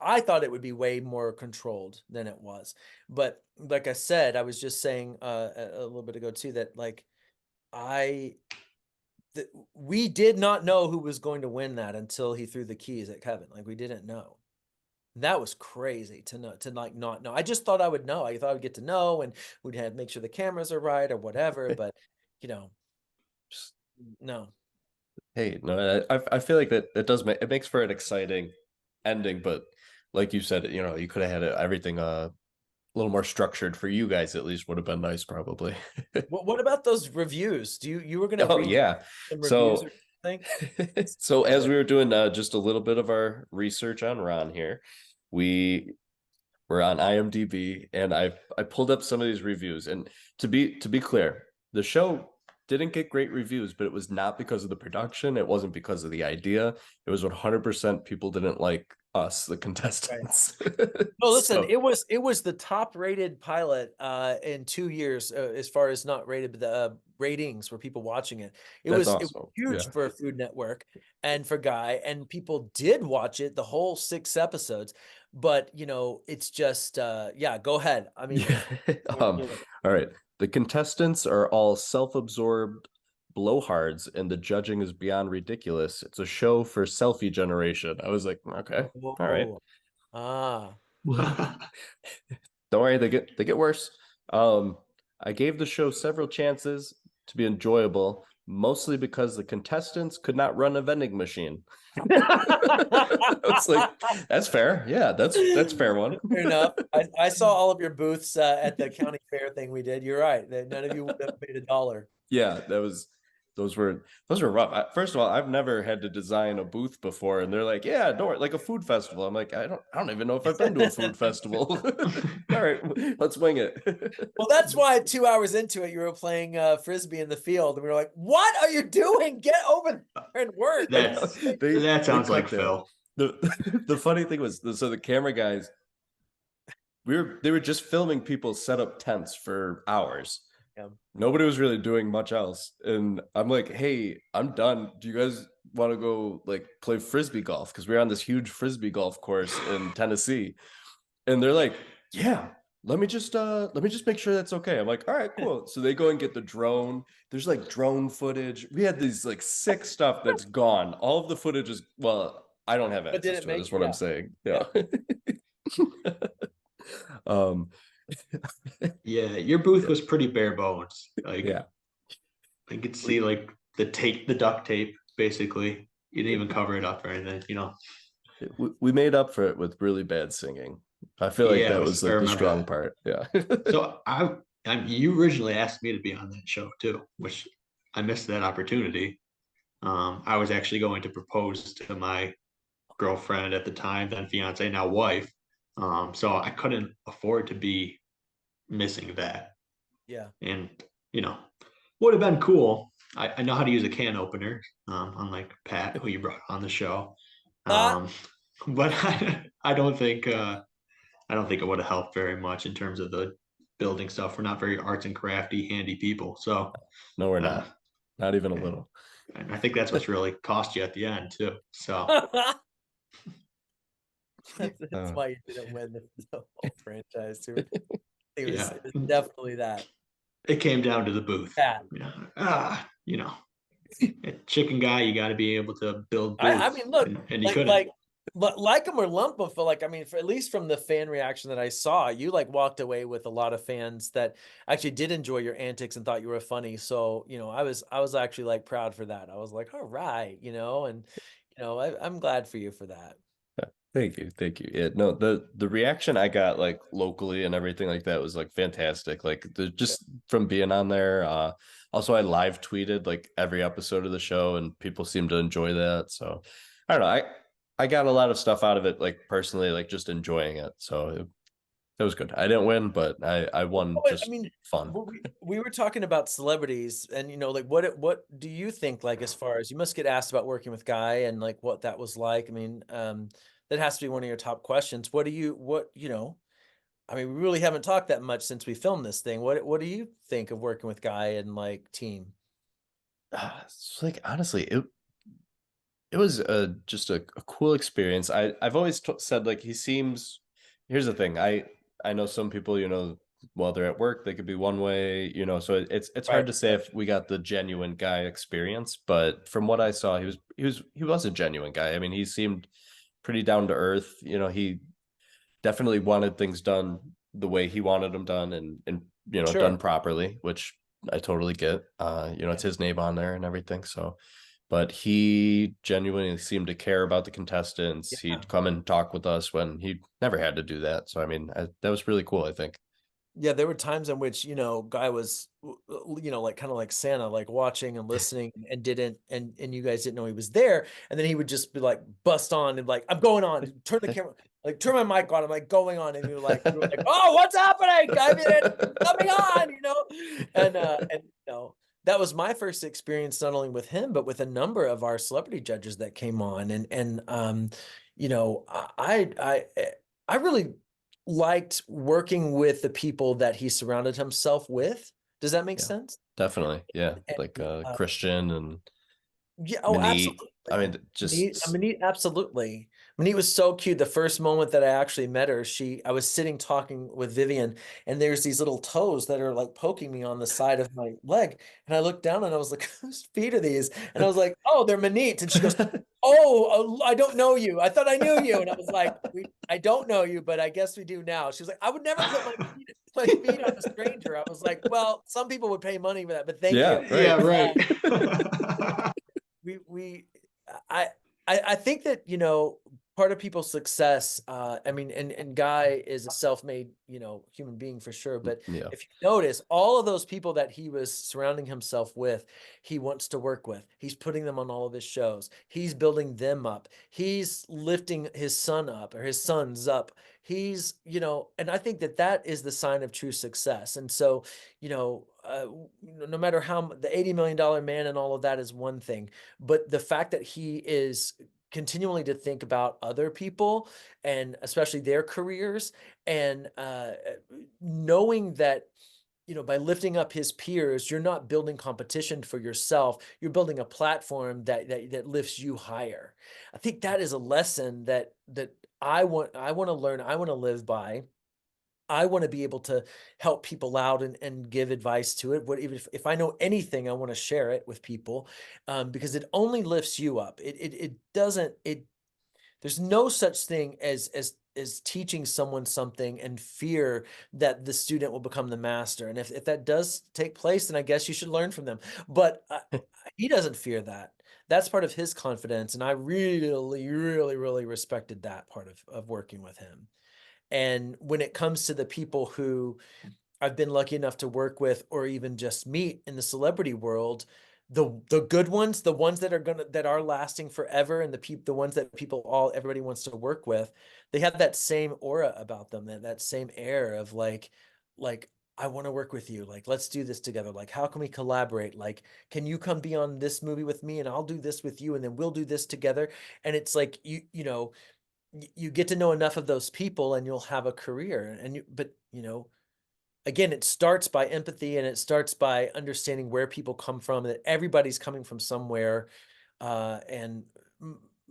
I thought it would be way more controlled than it was, but like I said, I was just saying a little bit ago too that like I we did not know who was going to win that until he threw the keys at Kevin. Like, we didn't know. That was crazy to know, to like not know. I just thought I would know. I thought I would get to know, and we'd have make sure the cameras are right or whatever. But you know, just no. Hey, no, I feel like that does make it makes for an exciting ending, but like you said, you could have had everything a little more structured for you guys at least would have been nice, probably. What about those reviews? Do you were gonna Oh read yeah. some reviews So or something? so as we were doing just a little bit of our research on Ron here, we were on IMDb and I pulled up some of these reviews. And to be clear, the show didn't get great reviews, but it was not because of the production. It wasn't because of the idea. It was 100% people didn't like us, the contestants. No, listen, So it was the top rated pilot in 2 years as far as not rated, but the ratings were people watching it. that's It was awesome. huge Yeah. for a Food Network and for Guy, and people did watch it the whole 6 episodes. But it's just yeah, go ahead. I mean, Yeah. All right. The contestants are all self-absorbed blowhards, and the judging is beyond ridiculous. It's a show for selfie generation. I was like, okay, all right. oh, ah, Don't worry, they get worse. Um, I gave the show several chances to be enjoyable, mostly because the contestants could not run a vending machine. I was like, that's fair. Yeah, that's fair one. fair enough. I saw all of your booths at the county fair thing we did. You're right. That none of you would have made a dollar. Yeah, those were rough. First of all, I've never had to design a booth before, and they're like, "Yeah, don't worry, like a food festival." I'm like, I don't even know if I've been to a food festival. All right, let's wing it. Well, that's why 2 hours into it, you were playing frisbee in the field, and we were like, "What are you doing? Get over there and work!" That sounds like cut that. Phil. The funny thing was, so the camera guys, they were just filming people set up tents for hours. Yeah. Nobody was really doing much else. And I'm like, hey, I'm done. Do you guys want to go like play frisbee golf? Because we're on this huge frisbee golf course in Tennessee. And they're like, yeah, let me just make sure that's okay. I'm like, all right, cool. So they go and get the drone. There's like drone footage. We had these like sick stuff that's gone. All of the footage is, well, I don't have But did access it to it, make? is what Yeah. I'm saying. Yeah. um Yeah, your booth was pretty bare bones. Like yeah. I could see like the duct tape, basically. You didn't even cover it up or anything. We made up for it with really bad singing. I feel like Yeah, that was I like the remember strong that. part. Yeah. So you originally asked me to be on that show too, which I missed that opportunity. I was actually going to propose to my girlfriend at the time, then fiance, now wife. So I couldn't afford to be missing that. Yeah. And, would have been cool. I know how to use a can opener, unlike Pat, who you brought on the show. Ah, But I don't think it would have helped very much in terms of the building stuff. We're not very arts and crafty, handy people. So No, we're uh, not. Not even a and, little. and I think that's what's really cost you at the end too. So that's Uh, why you didn't win the whole franchise. Too. yeah, It was definitely that. it came down to the booth. Bad. A chicken guy, you got to be able to build I booths, mean, look, and you couldn't. like them or lump them. For like, I mean, for at least from the fan reaction that I saw, you like walked away with a lot of fans that actually did enjoy your antics and thought you were funny. So I was actually like proud for that. I was like, all right, and I'm glad for you for that. Thank you. Thank you. Yeah, no, the reaction I got like locally and everything like that was like fantastic. Like just from being on there. Also I live tweeted like every episode of the show and people seem to enjoy that. So I don't know. I got a lot of stuff out of it, like personally, like just enjoying it. So it was good. I didn't win, but I won Oh, I just mean, fun. we were talking about celebrities, and like what do you think, like, as far as you must get asked about working with Guy and like what that was like? I mean, that has to be one of your top questions. I mean, we really haven't talked that much since we filmed this thing. What do you think of working with Guy and like team? It's like honestly, it was just a cool experience. I've always said like he seems. Here's the thing. I know some people, while they're at work, they could be one way, so it's hard Right. to say if we got the genuine guy experience, but from what I saw, he was a genuine guy. I mean, he seemed pretty down to earth. He definitely wanted things done the way he wanted them done, and done Sure. properly, which I totally get. It's his name on there and everything. So, but he genuinely seemed to care about the contestants. Yeah. He'd come and talk with us when he never had to do that. So, I mean, that was really cool, I think. Yeah, there were times in which, guy was, like kind of like Santa, like watching and listening and didn't, and you guys didn't know he was there. And then he would just be like, bust on and like, I'm going on, turn the camera, like turn my mic on. I'm like going on. And you were like, oh, what's happening? I mean, it's coming on, and that was my first experience, not only with him, but with a number of our celebrity judges that came on. And you know, I really liked working with the people that he surrounded himself with. Does that make Yeah, sense? definitely. Yeah. And, Like Christian and yeah, oh, Manit. I absolutely. mean, just Manit, absolutely. Manit was so cute. The first moment that I actually met her, I was sitting talking with Vivian, and there's these little toes that are like poking me on the side of my leg. And I looked down and I was like, whose feet are these? And I was like, oh, they're Manit. And she goes, oh, I don't know you. I thought I knew you. And I was like, I don't know you, but I guess we do now. She was like, I would never put my feet on a stranger. I was like, well, some people would pay money for that, but thank yeah, you. Yeah, right. We I I think that, part of people's success, I mean, and Guy is a self-made, human being for sure, but yeah, if you notice, all of those people that he was surrounding himself with, he wants to work with. He's putting them on all of his shows. He's building them up. He's lifting his son up, or his sons up. And I think that that is the sign of true success. And so, no matter the $80 million man and all of that is one thing, but the fact that he is continually to think about other people, and especially their careers, and knowing that, by lifting up his peers, you're not building competition for yourself. You're building a platform that lifts you higher. I think that is a lesson that I want to learn. I want to live by. I want to be able to help people out and give advice to it. Even if I know anything, I want to share it with people, because it only lifts you up. It doesn't. There's no such thing as teaching someone something and fear that the student will become the master. And if that does take place, then I guess you should learn from them. But he doesn't fear that. That's part of his confidence, and I really, really, really respected that part of working with him. And when it comes to the people who I've been lucky enough to work with or even just meet in the celebrity world, the good ones, the ones that are lasting forever, and the ones that everybody wants to work with, they have that same aura about them, that same air of like I want to work with you. Like, let's do this together. Like, how can we collaborate? Like, can you come be on this movie with me and I'll do this with you, and then we'll do this together. And it's like you get to know enough of those people and you'll have a career. But again, it starts by empathy, and it starts by understanding where people come from, that everybody's coming from somewhere. And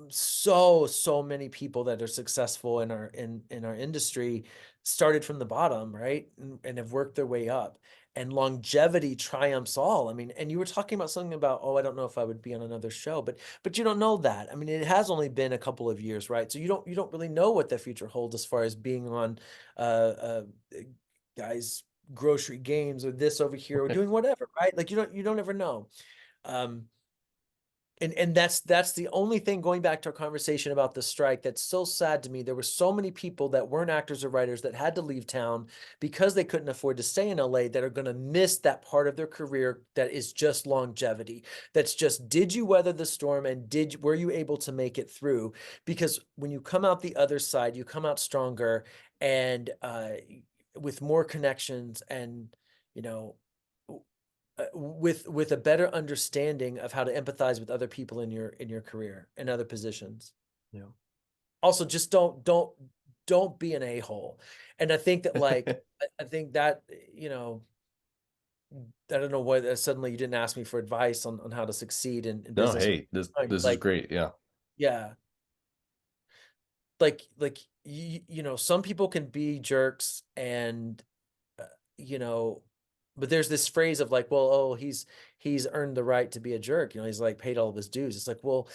so many people that are successful in our industry started from the bottom, right? And have worked their way up. And longevity triumphs all. I mean, and you were talking about something about, oh, I don't know if I would be on another show, but you don't know that. I mean, it has only been a couple of years, right? So you don't really know what the future holds as far as being on uh guys grocery games or this over here or doing whatever, right? Like, you don't ever know. Um, and that's the only thing, going back to our conversation about the strike, that's so sad to me. There were so many people that weren't actors or writers that had to leave town because they couldn't afford to stay in LA, that are going to miss that part of their career that is just longevity. That's just, did you weather the storm, and were you able to make it through? Because when you come out the other side, you come out stronger, and with more connections, and you know with a better understanding of how to empathize with other people in your career and other positions. yeah. Also, just don't be an a-hole. And I think that, like, I think that, I don't know why suddenly you didn't ask me for advice on how to succeed in No, business. hey, this is Like, great. Yeah. yeah, like some people can be jerks, and but there's this phrase of like, well, oh, he's earned the right to be a jerk. He's like paid all of his dues. It's like, well,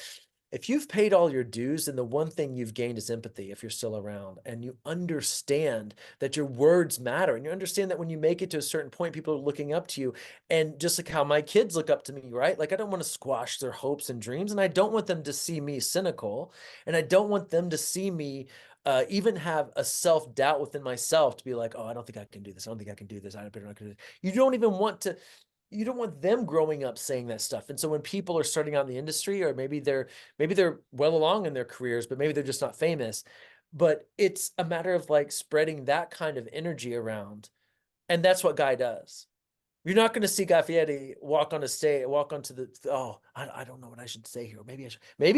if you've paid all your dues, then the one thing you've gained is empathy if you're still around, and you understand that your words matter, and you understand that when you make it to a certain point, people are looking up to you. And just like how my kids look up to me, right? Like, I don't want to squash their hopes and dreams, and I don't want them to see me cynical, and I don't want them to see me even have a self-doubt within myself to be like, oh, I don't think I can do this. I don't think I can do this. I better not do this. You don't even want to, you don't want them growing up saying that stuff. And so when people are starting out in the industry, or maybe they're well along in their careers, but maybe they're just not famous, but it's a matter of like spreading that kind of energy around. And that's what Guy does. You're not going to see Guy Fieri walk onto the, oh, I don't know what I should say here. Maybe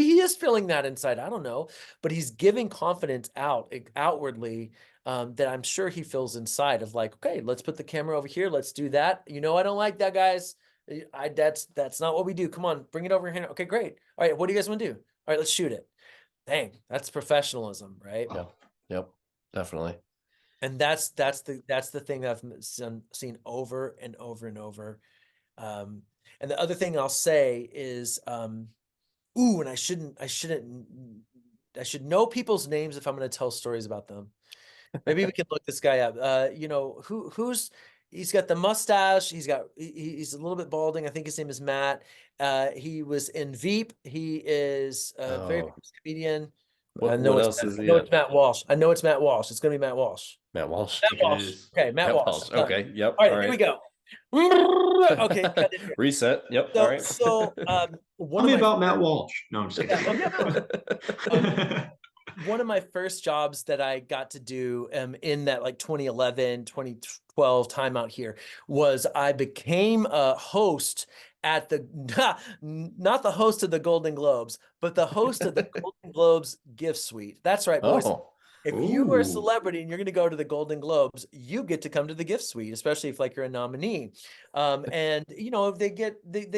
he is feeling that inside. I don't know, but he's giving confidence outwardly, that I'm sure he feels inside of like, okay, let's put the camera over here. Let's do that. I don't like that, guys. That's not what we do. Come on, bring it over here. Okay, great. All right. What do you guys want to do? All right, let's shoot it. Dang, that's professionalism, right? Yep, definitely. And that's the thing that I've seen over and over and over. And the other thing I'll say is, and I should know people's names if I'm going to tell stories about them. Maybe we can look this guy up. He's got the mustache. He's a little bit balding. I think his name is Matt. He was in Veep. He is a very famous comedian. What else is he? I know it's Matt Walsh. I know it's Matt Walsh. It's going to be Matt Walsh. Matt Walsh. I think it is. Okay, Matt Walsh. Okay, yep. All right, here we go. Okay, cut it here. Reset. Yep. All right. So, Tell me about Matt Walsh. No, I'm just kidding. One of my first jobs that I got to do in that like 2011, 2012 time out here was I became a host at the, not the host of the Golden Globes, but the host of the Golden Globes gift suite. That's right, boys. Oh. If you are a celebrity and you're going to go to the Golden Globes, you get to come to the gift suite, especially if like you're a nominee. And if they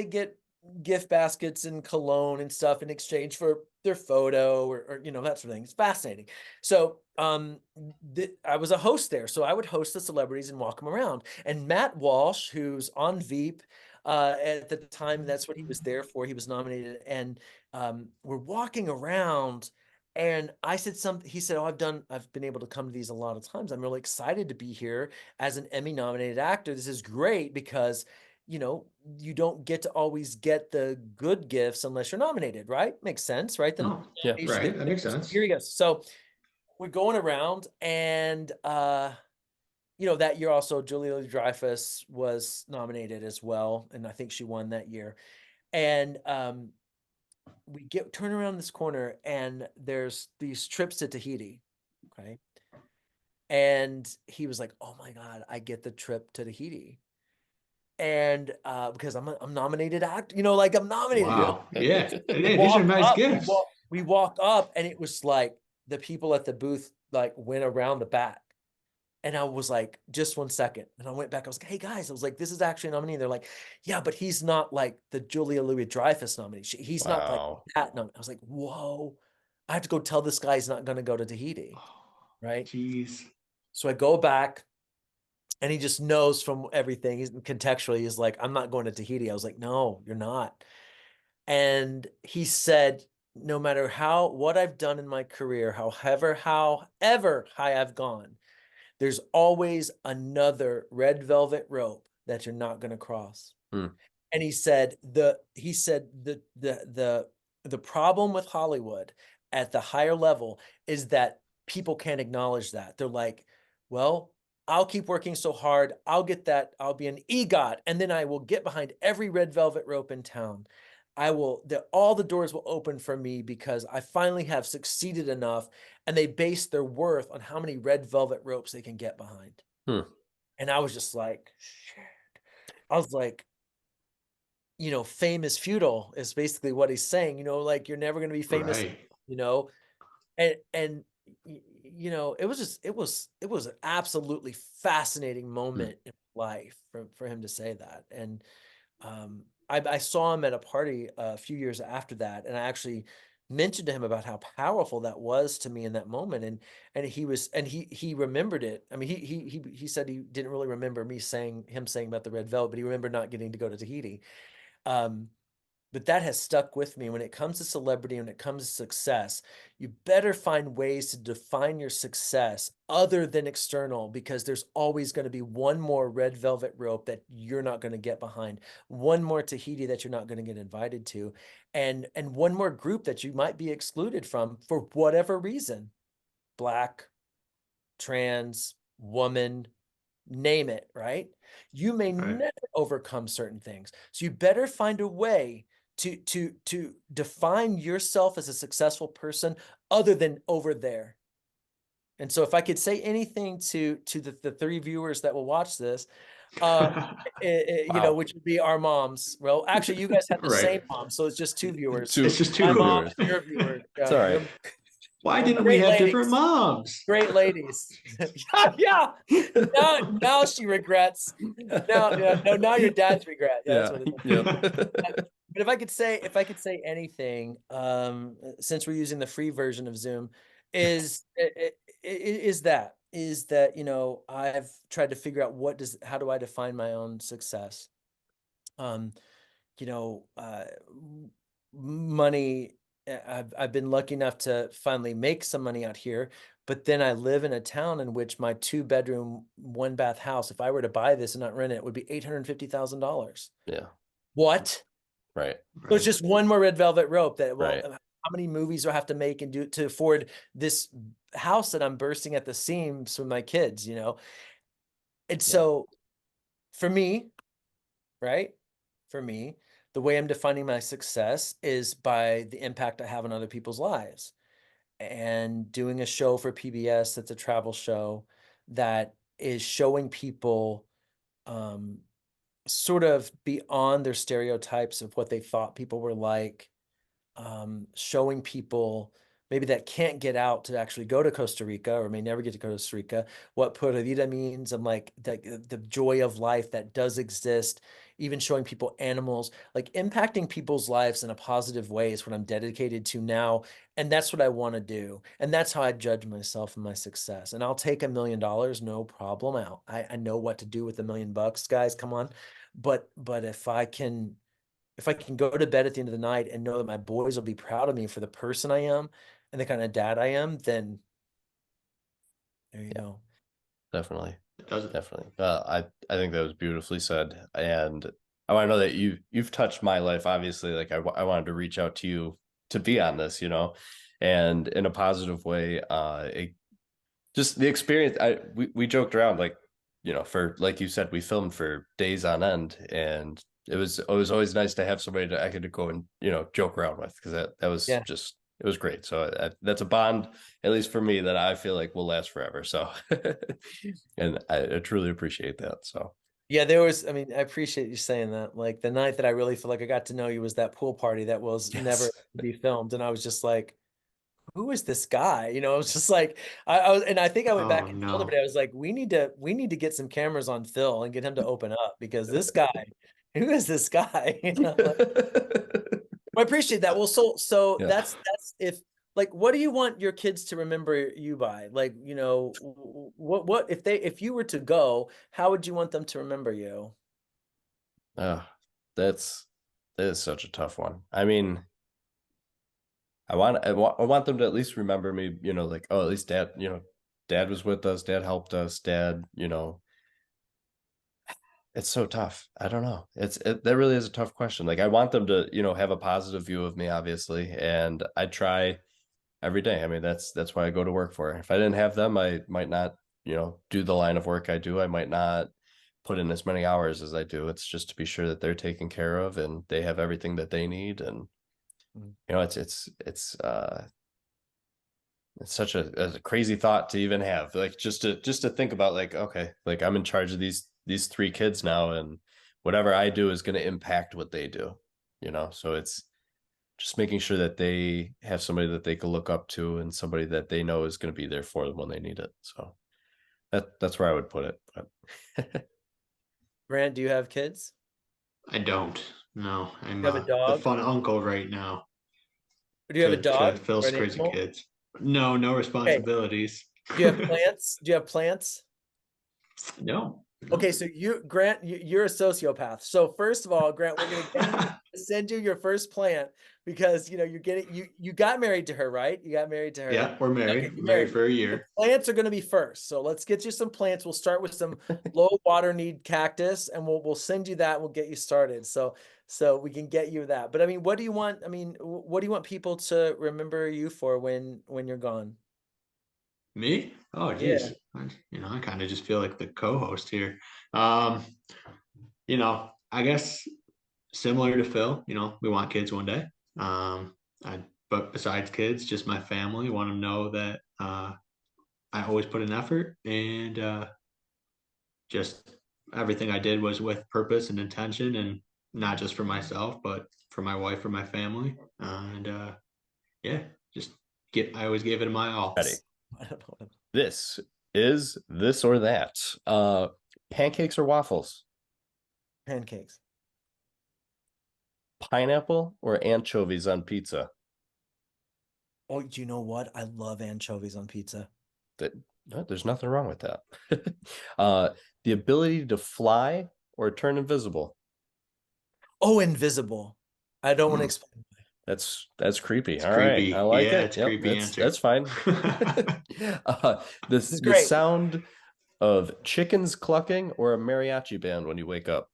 get gift baskets and cologne and stuff in exchange for their photo or that sort of thing. It's fascinating. So I was a host there. So I would host the celebrities and walk them around. And Matt Walsh, who's on Veep, at the time, that's what he was there for. He was nominated. And we're walking around. And I said something, he said, oh, I've been able to come to these a lot of times. I'm really excited to be here as an Emmy nominated actor. This is great because, you don't get to always get the good gifts unless you're nominated, right? Makes sense, right? Yeah, right. That makes sense. Here he goes. So we're going around and, that year also Julia Louis-Dreyfus was nominated as well. And I think she won that year. And, we turn around this corner and there's these trips to Tahiti. Okay. And he was like, oh my God, I get the trip to Tahiti. And because I'm nominated actor, like I'm nominated. Wow. Yeah. Hey, these are nice gifts. We walk up and it was like the people at the booth like went around the back. And I was like, just 1 second. And I went back. I was like, hey, guys, I was like, this is actually a nominee. And they're like, yeah, but he's not like the Julia Louis-Dreyfus nominee. He's not like that nominee. I was like, whoa, I have to go tell this guy he's not going to go to Tahiti. Right. Jeez. So I go back and he just knows from everything. He's like, I'm not going to Tahiti. I was like, no, you're not. And he said, no matter what I've done in my career, however high I've gone, there's always another red velvet rope that you're not going to cross. And he said the problem with Hollywood at the higher level is that people can't acknowledge that. They're like, well, I'll keep working so hard. I'll get that. I'll be an EGOT. And then I will get behind every red velvet rope in town. All the doors will open for me because I finally have succeeded enough, and they base their worth on how many red velvet ropes they can get behind. And I was just like, shit. I was like, fame is futile is basically what he's saying, like you're never going to be famous, right. And it was an absolutely fascinating moment in life for him to say that. And, I saw him at a party a few years after that, and I actually mentioned to him about how powerful that was to me in that moment. And he remembered it. I mean, he said he didn't really remember him saying about the red velvet, but he remembered not getting to go to Tahiti. But that has stuck with me when it comes to celebrity, when it comes to success. You better find ways to define your success other than external, because there's always going to be one more red velvet rope that you're not going to get behind, one more Tahiti that you're not going to get invited to, and one more group that you might be excluded from for whatever reason. Black, trans, woman, name it, right? You may Right. never overcome certain things. So you better find a way to define yourself as a successful person other than over there. And so if I could say anything to the three viewers that will watch this, Wow. which would be our moms. Well, actually, you guys have the Right. same mom, so it's just two viewers. It's just My two mom viewers. and your viewer. It's all right. Why Well, didn't we great have different ladies. moms? Great ladies. Yeah. Now she regrets. Now your dad's regret. Yeah, that's Yeah. what it is. Yep. But if I could say anything, since we're using the free version of Zoom, is that, I've tried to figure out how do I define my own success? Um, you know, uh, Money. I've been lucky enough to finally make some money out here, but then I live in a town in which my 2-bedroom, 1-bath house, if I were to buy this and not rent it, would be $850,000. Yeah. What? Right. So it's Right. just one more red velvet rope that, well, Right. how many movies do I have to make and do to afford this house that I'm bursting at the seams with my kids, And Yeah. so for me, right? For me, the way I'm defining my success is by the impact I have on other people's lives. And doing a show for PBS that's a travel show that is showing people um, sort of beyond their stereotypes of what they thought people were like, showing people maybe that can't get out to actually go to Costa Rica or may never get to Costa Rica, what pura vida means, and like the joy of life that does exist, even showing people animals, like impacting people's lives in a positive way is what I'm dedicated to now. And that's what I want to do. And that's how I judge myself and my success. And I'll take $1 million, no problem out. I know what to do with $1 million, guys. Come on. But if I can go to bed at the end of the night and know that my boys will be proud of me for the person I am and the kind of dad I am, then there you Yeah. go. Definitely. It doesn't. Definitely. I think that was beautifully said. And I want to know that you've touched my life. Obviously, like I wanted to reach out to you to be on this, and in a positive way. Just the experience. We joked around, like, for, like you said, we filmed for days on end, and it was always nice to have somebody that I could go and joke around with, because that was Yeah. just, it was great. So that's a bond, at least for me, that I feel like will last forever. So, and I truly appreciate that. So Yeah, I mean, I appreciate you saying that. Like the night that I really feel like I got to know you was that pool party that was never yes, to be filmed. And I was just like, who is this guy? I was just like, I was, and I think I went Oh back and told no. everybody, I was like, we need to get some cameras on Phil and get him to open up, because this guy, who is this guy? Like, I appreciate that. Well, so yeah. that's if, like, what do you want your kids to remember you by? Like, what if you were to go, how would you want them to remember you? Uh, that's that is such a tough one. I mean, I want them to at least remember me, like, oh, at least dad was with us, dad helped us, dad, it's so tough. I don't know. That really is a tough question. Like, I want them to, have a positive view of me, obviously, and I try every day. I mean, that's why I go to work for. If I didn't have them, I might not, do the line of work I do. I might not put in as many hours as I do. It's just to be sure that they're taken care of and they have everything that they need. And Mm. it's such a crazy thought to even have, like, just to think about, like, okay, like, I'm in charge of these three kids now, and whatever I do is going to impact what they do, so it's just making sure that they have somebody that they can look up to, and somebody that they know is going to be there for them when they need it. So that's where I would put it. But Grant, do you have kids? I don't. No. I'm You have a the dog? fun uncle right now. Do you have a dog or Phil's an crazy animal? kids. No, no Okay. responsibilities. Do you have plants? Do you have plants? No. Okay, so Grant, you're a sociopath. So first of all, Grant, we're gonna send you your first plant because you got married to her, right? You got married to her. Yeah, we're married. Okay, you're Married for a The year. plants are gonna be first. So let's get you some plants. We'll start with some low water need cactus, and we'll send you that. We'll get you started. So we can get you that. But I mean, what do you want? I mean, what do you want people to remember you for when you're gone? Me? Oh, Yeah. geez. I kind of just feel like the co-host here. Um, I guess similar to Phil, we want kids one day. But besides kids, just my family want to know that I always put an effort and just everything I did was with purpose and intention and not just for myself, but for my wife, for my family. And yeah, just I always gave it my all. Ready. I don't know. This is this or that. Pancakes or waffles? Pancakes. Pineapple or anchovies on pizza? Oh, do you know what? I love anchovies on pizza. No, there's nothing wrong with that. The ability to fly or turn invisible? Oh, invisible. I don't want to explain. That's creepy. It's All creepy. right, I like Yeah, it. it's a Yep, creepy answer. that's fine. This is The great. sound of chickens clucking or a mariachi band when you wake up?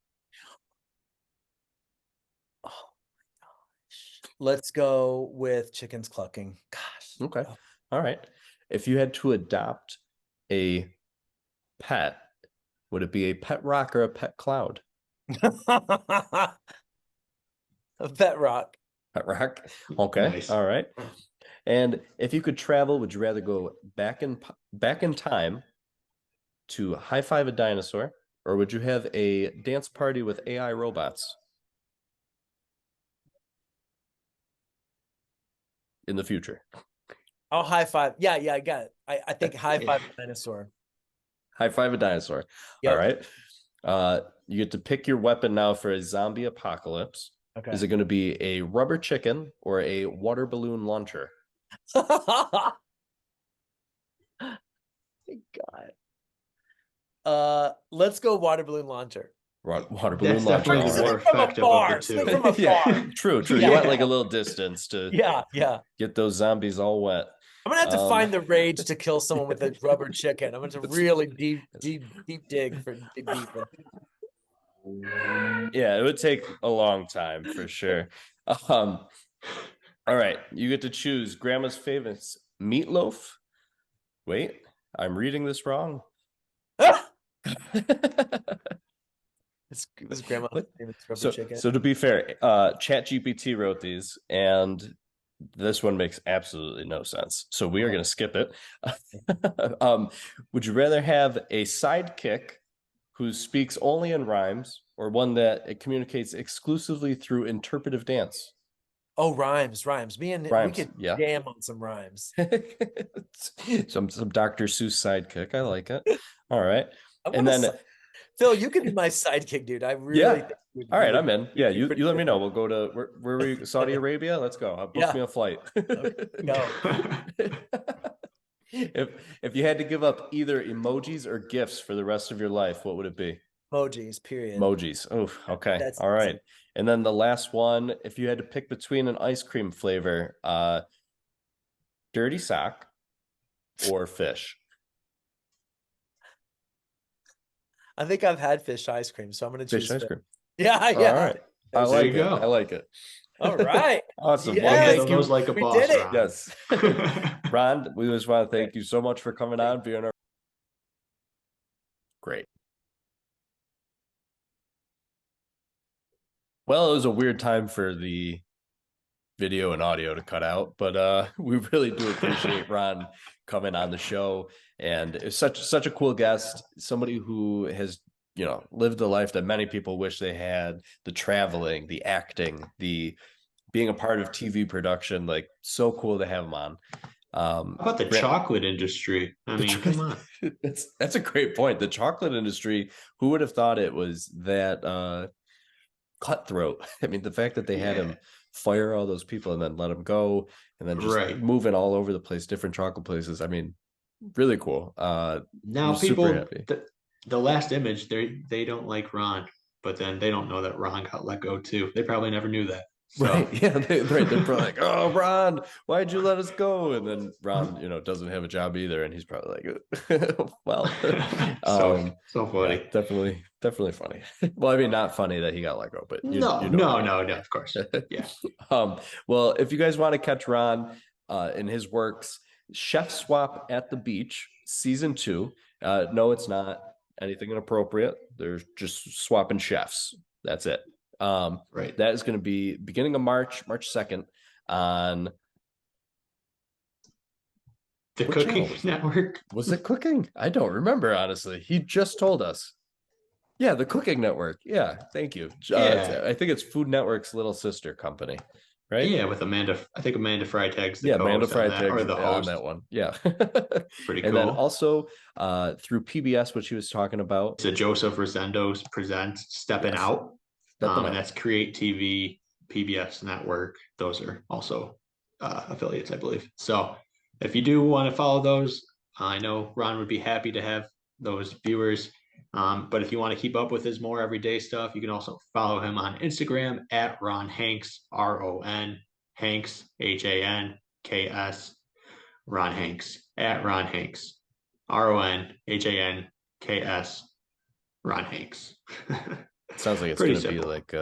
Oh my gosh. Let's go with chickens clucking. Gosh. Okay. All right. If you had to adopt a pet, would it be a pet rock or a pet cloud? A pet rock. Pet rock. Okay. Nice. All right. And if you could travel, would you rather go back in time to high five a dinosaur, or would you have a dance party with AI robots in the future? Oh, high five. Yeah, I got it. I think high five dinosaur. High five a dinosaur. Yep. All right. You get to pick your weapon now for a zombie apocalypse. Okay. Is it going to be a rubber chicken or a water balloon launcher? God. Let's go water balloon launcher. Water balloon That's launcher. definitely the All more right. From effective afar. of the Swing two. from afar. Yeah, true. Yeah. You want like a little distance to Yeah. get those zombies all wet. I'm gonna have to find the rage to kill someone with a rubber chicken. I'm gonna really deep dig for dig deeper. Yeah, it would take a long time for sure. All right, you get to choose grandma's favorite meatloaf. Wait, I'm reading this wrong. It's grandma's favorite rubber chicken. So to be fair, ChatGPT wrote these, and this one makes absolutely no sense. So we are going to skip it. Would you rather have a sidekick who speaks only in rhymes, or one that it communicates exclusively through interpretive dance? Oh, rhymes. Me and we could jam on some rhymes. some Dr. Seuss sidekick. I like it. All right. And then Phil, you could be my sidekick, dude. I really think all right, I'm in. Yeah, you let me know. We'll go to where were we? Saudi Arabia? Let's go. Book me a flight. Okay, go. If you had to give up either emojis or GIFs for the rest of your life, what would it be? Emojis, period. Emojis. Oh, okay. All right. And then the last one, if you had to pick between an ice cream flavor, dirty sock or fish. I think I've had fish ice cream, so I'm gonna choose fish ice cream. Yeah. All right. I like it. I like it. All right. Awesome. Yes, Well, thank you. Like a we boss, did it. Ron. Yes. Ron, we just want to thank you so much for coming on, being our great. Well, it was a weird time for the video and audio to cut out, but we really do appreciate Ron coming on the show, and it's such a cool guest, somebody who has lived the life that many people wish they had, the traveling, the acting, the being a part of TV production. Like, so cool to have him on. How about the chocolate industry? I mean, come on. That's a great point. The chocolate industry, who would have thought it was that cutthroat? I mean, the fact that they had him fire all those people and then let them go, and then just Right. moving all over the place, different chocolate places. I mean, really cool. Now Was super people, happy. the last image, they don't like Ron, but then they don't know that Ron got let go too. They probably never knew that. So Right. Yeah. Right. They're probably like, oh, Ron, why'd you let us go? And then Ron, doesn't have a job either. And he's probably like, well, so yeah, funny. definitely funny. Well, I mean, not funny that he got let go, but No, you know what I no, mean. no, no, of course. Yeah. Well, if you guys want to catch Ron in his works, Chef Swap at the Beach, season 2. No, it's not anything inappropriate. They're just swapping chefs. That's it. Right. That is going to be beginning of March 2nd on The what channel Cooking was it? Network. Was it Cooking? I don't remember, honestly. He just told us. Yeah, the Cooking Network. Yeah, thank you. Yeah. I think it's Food Network's little sister company, right? Yeah, with Amanda. I think Amanda Freitag's the Yeah, Amanda co-host on that, Freitag's or the on host. that one. Yeah. Pretty And then cool. also through PBS, what she was talking about. So Joseph Rosendo's presents Stepping Yes. Out. Stepping And Out. that's Create TV, PBS Network. Those are also affiliates, I believe. So if you do want to follow those, I know Ron would be happy to have those viewers. But if you want to keep up with his more everyday stuff, you can also follow him on Instagram at Ron Hanks, RON Hanks, HANKS, Ron Hanks, at Ron Hanks, RONHANKS, Ron Hanks. Sounds like it's Pretty gonna be simple. like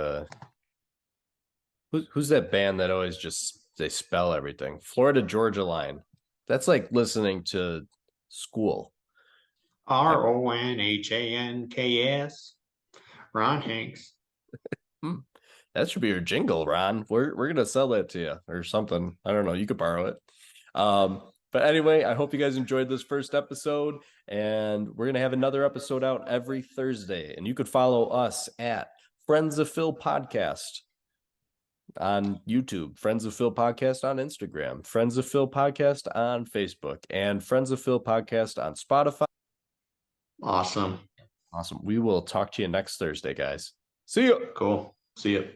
who's that band that always just they spell everything? Florida Georgia Line. That's like listening to school. RONHANKS, Ron Hanks. Hmm. That should be your jingle, Ron. We're gonna sell that to you or something. I don't know. You could borrow it. But anyway, I hope you guys enjoyed this first episode, and we're gonna have another episode out every Thursday. And you could follow us at Friends of Phil Podcast on YouTube, Friends of Phil Podcast on Instagram, Friends of Phil Podcast on Facebook, and Friends of Phil Podcast on Spotify. Awesome. Awesome. We will talk to you next Thursday, guys. See you. Cool. See you.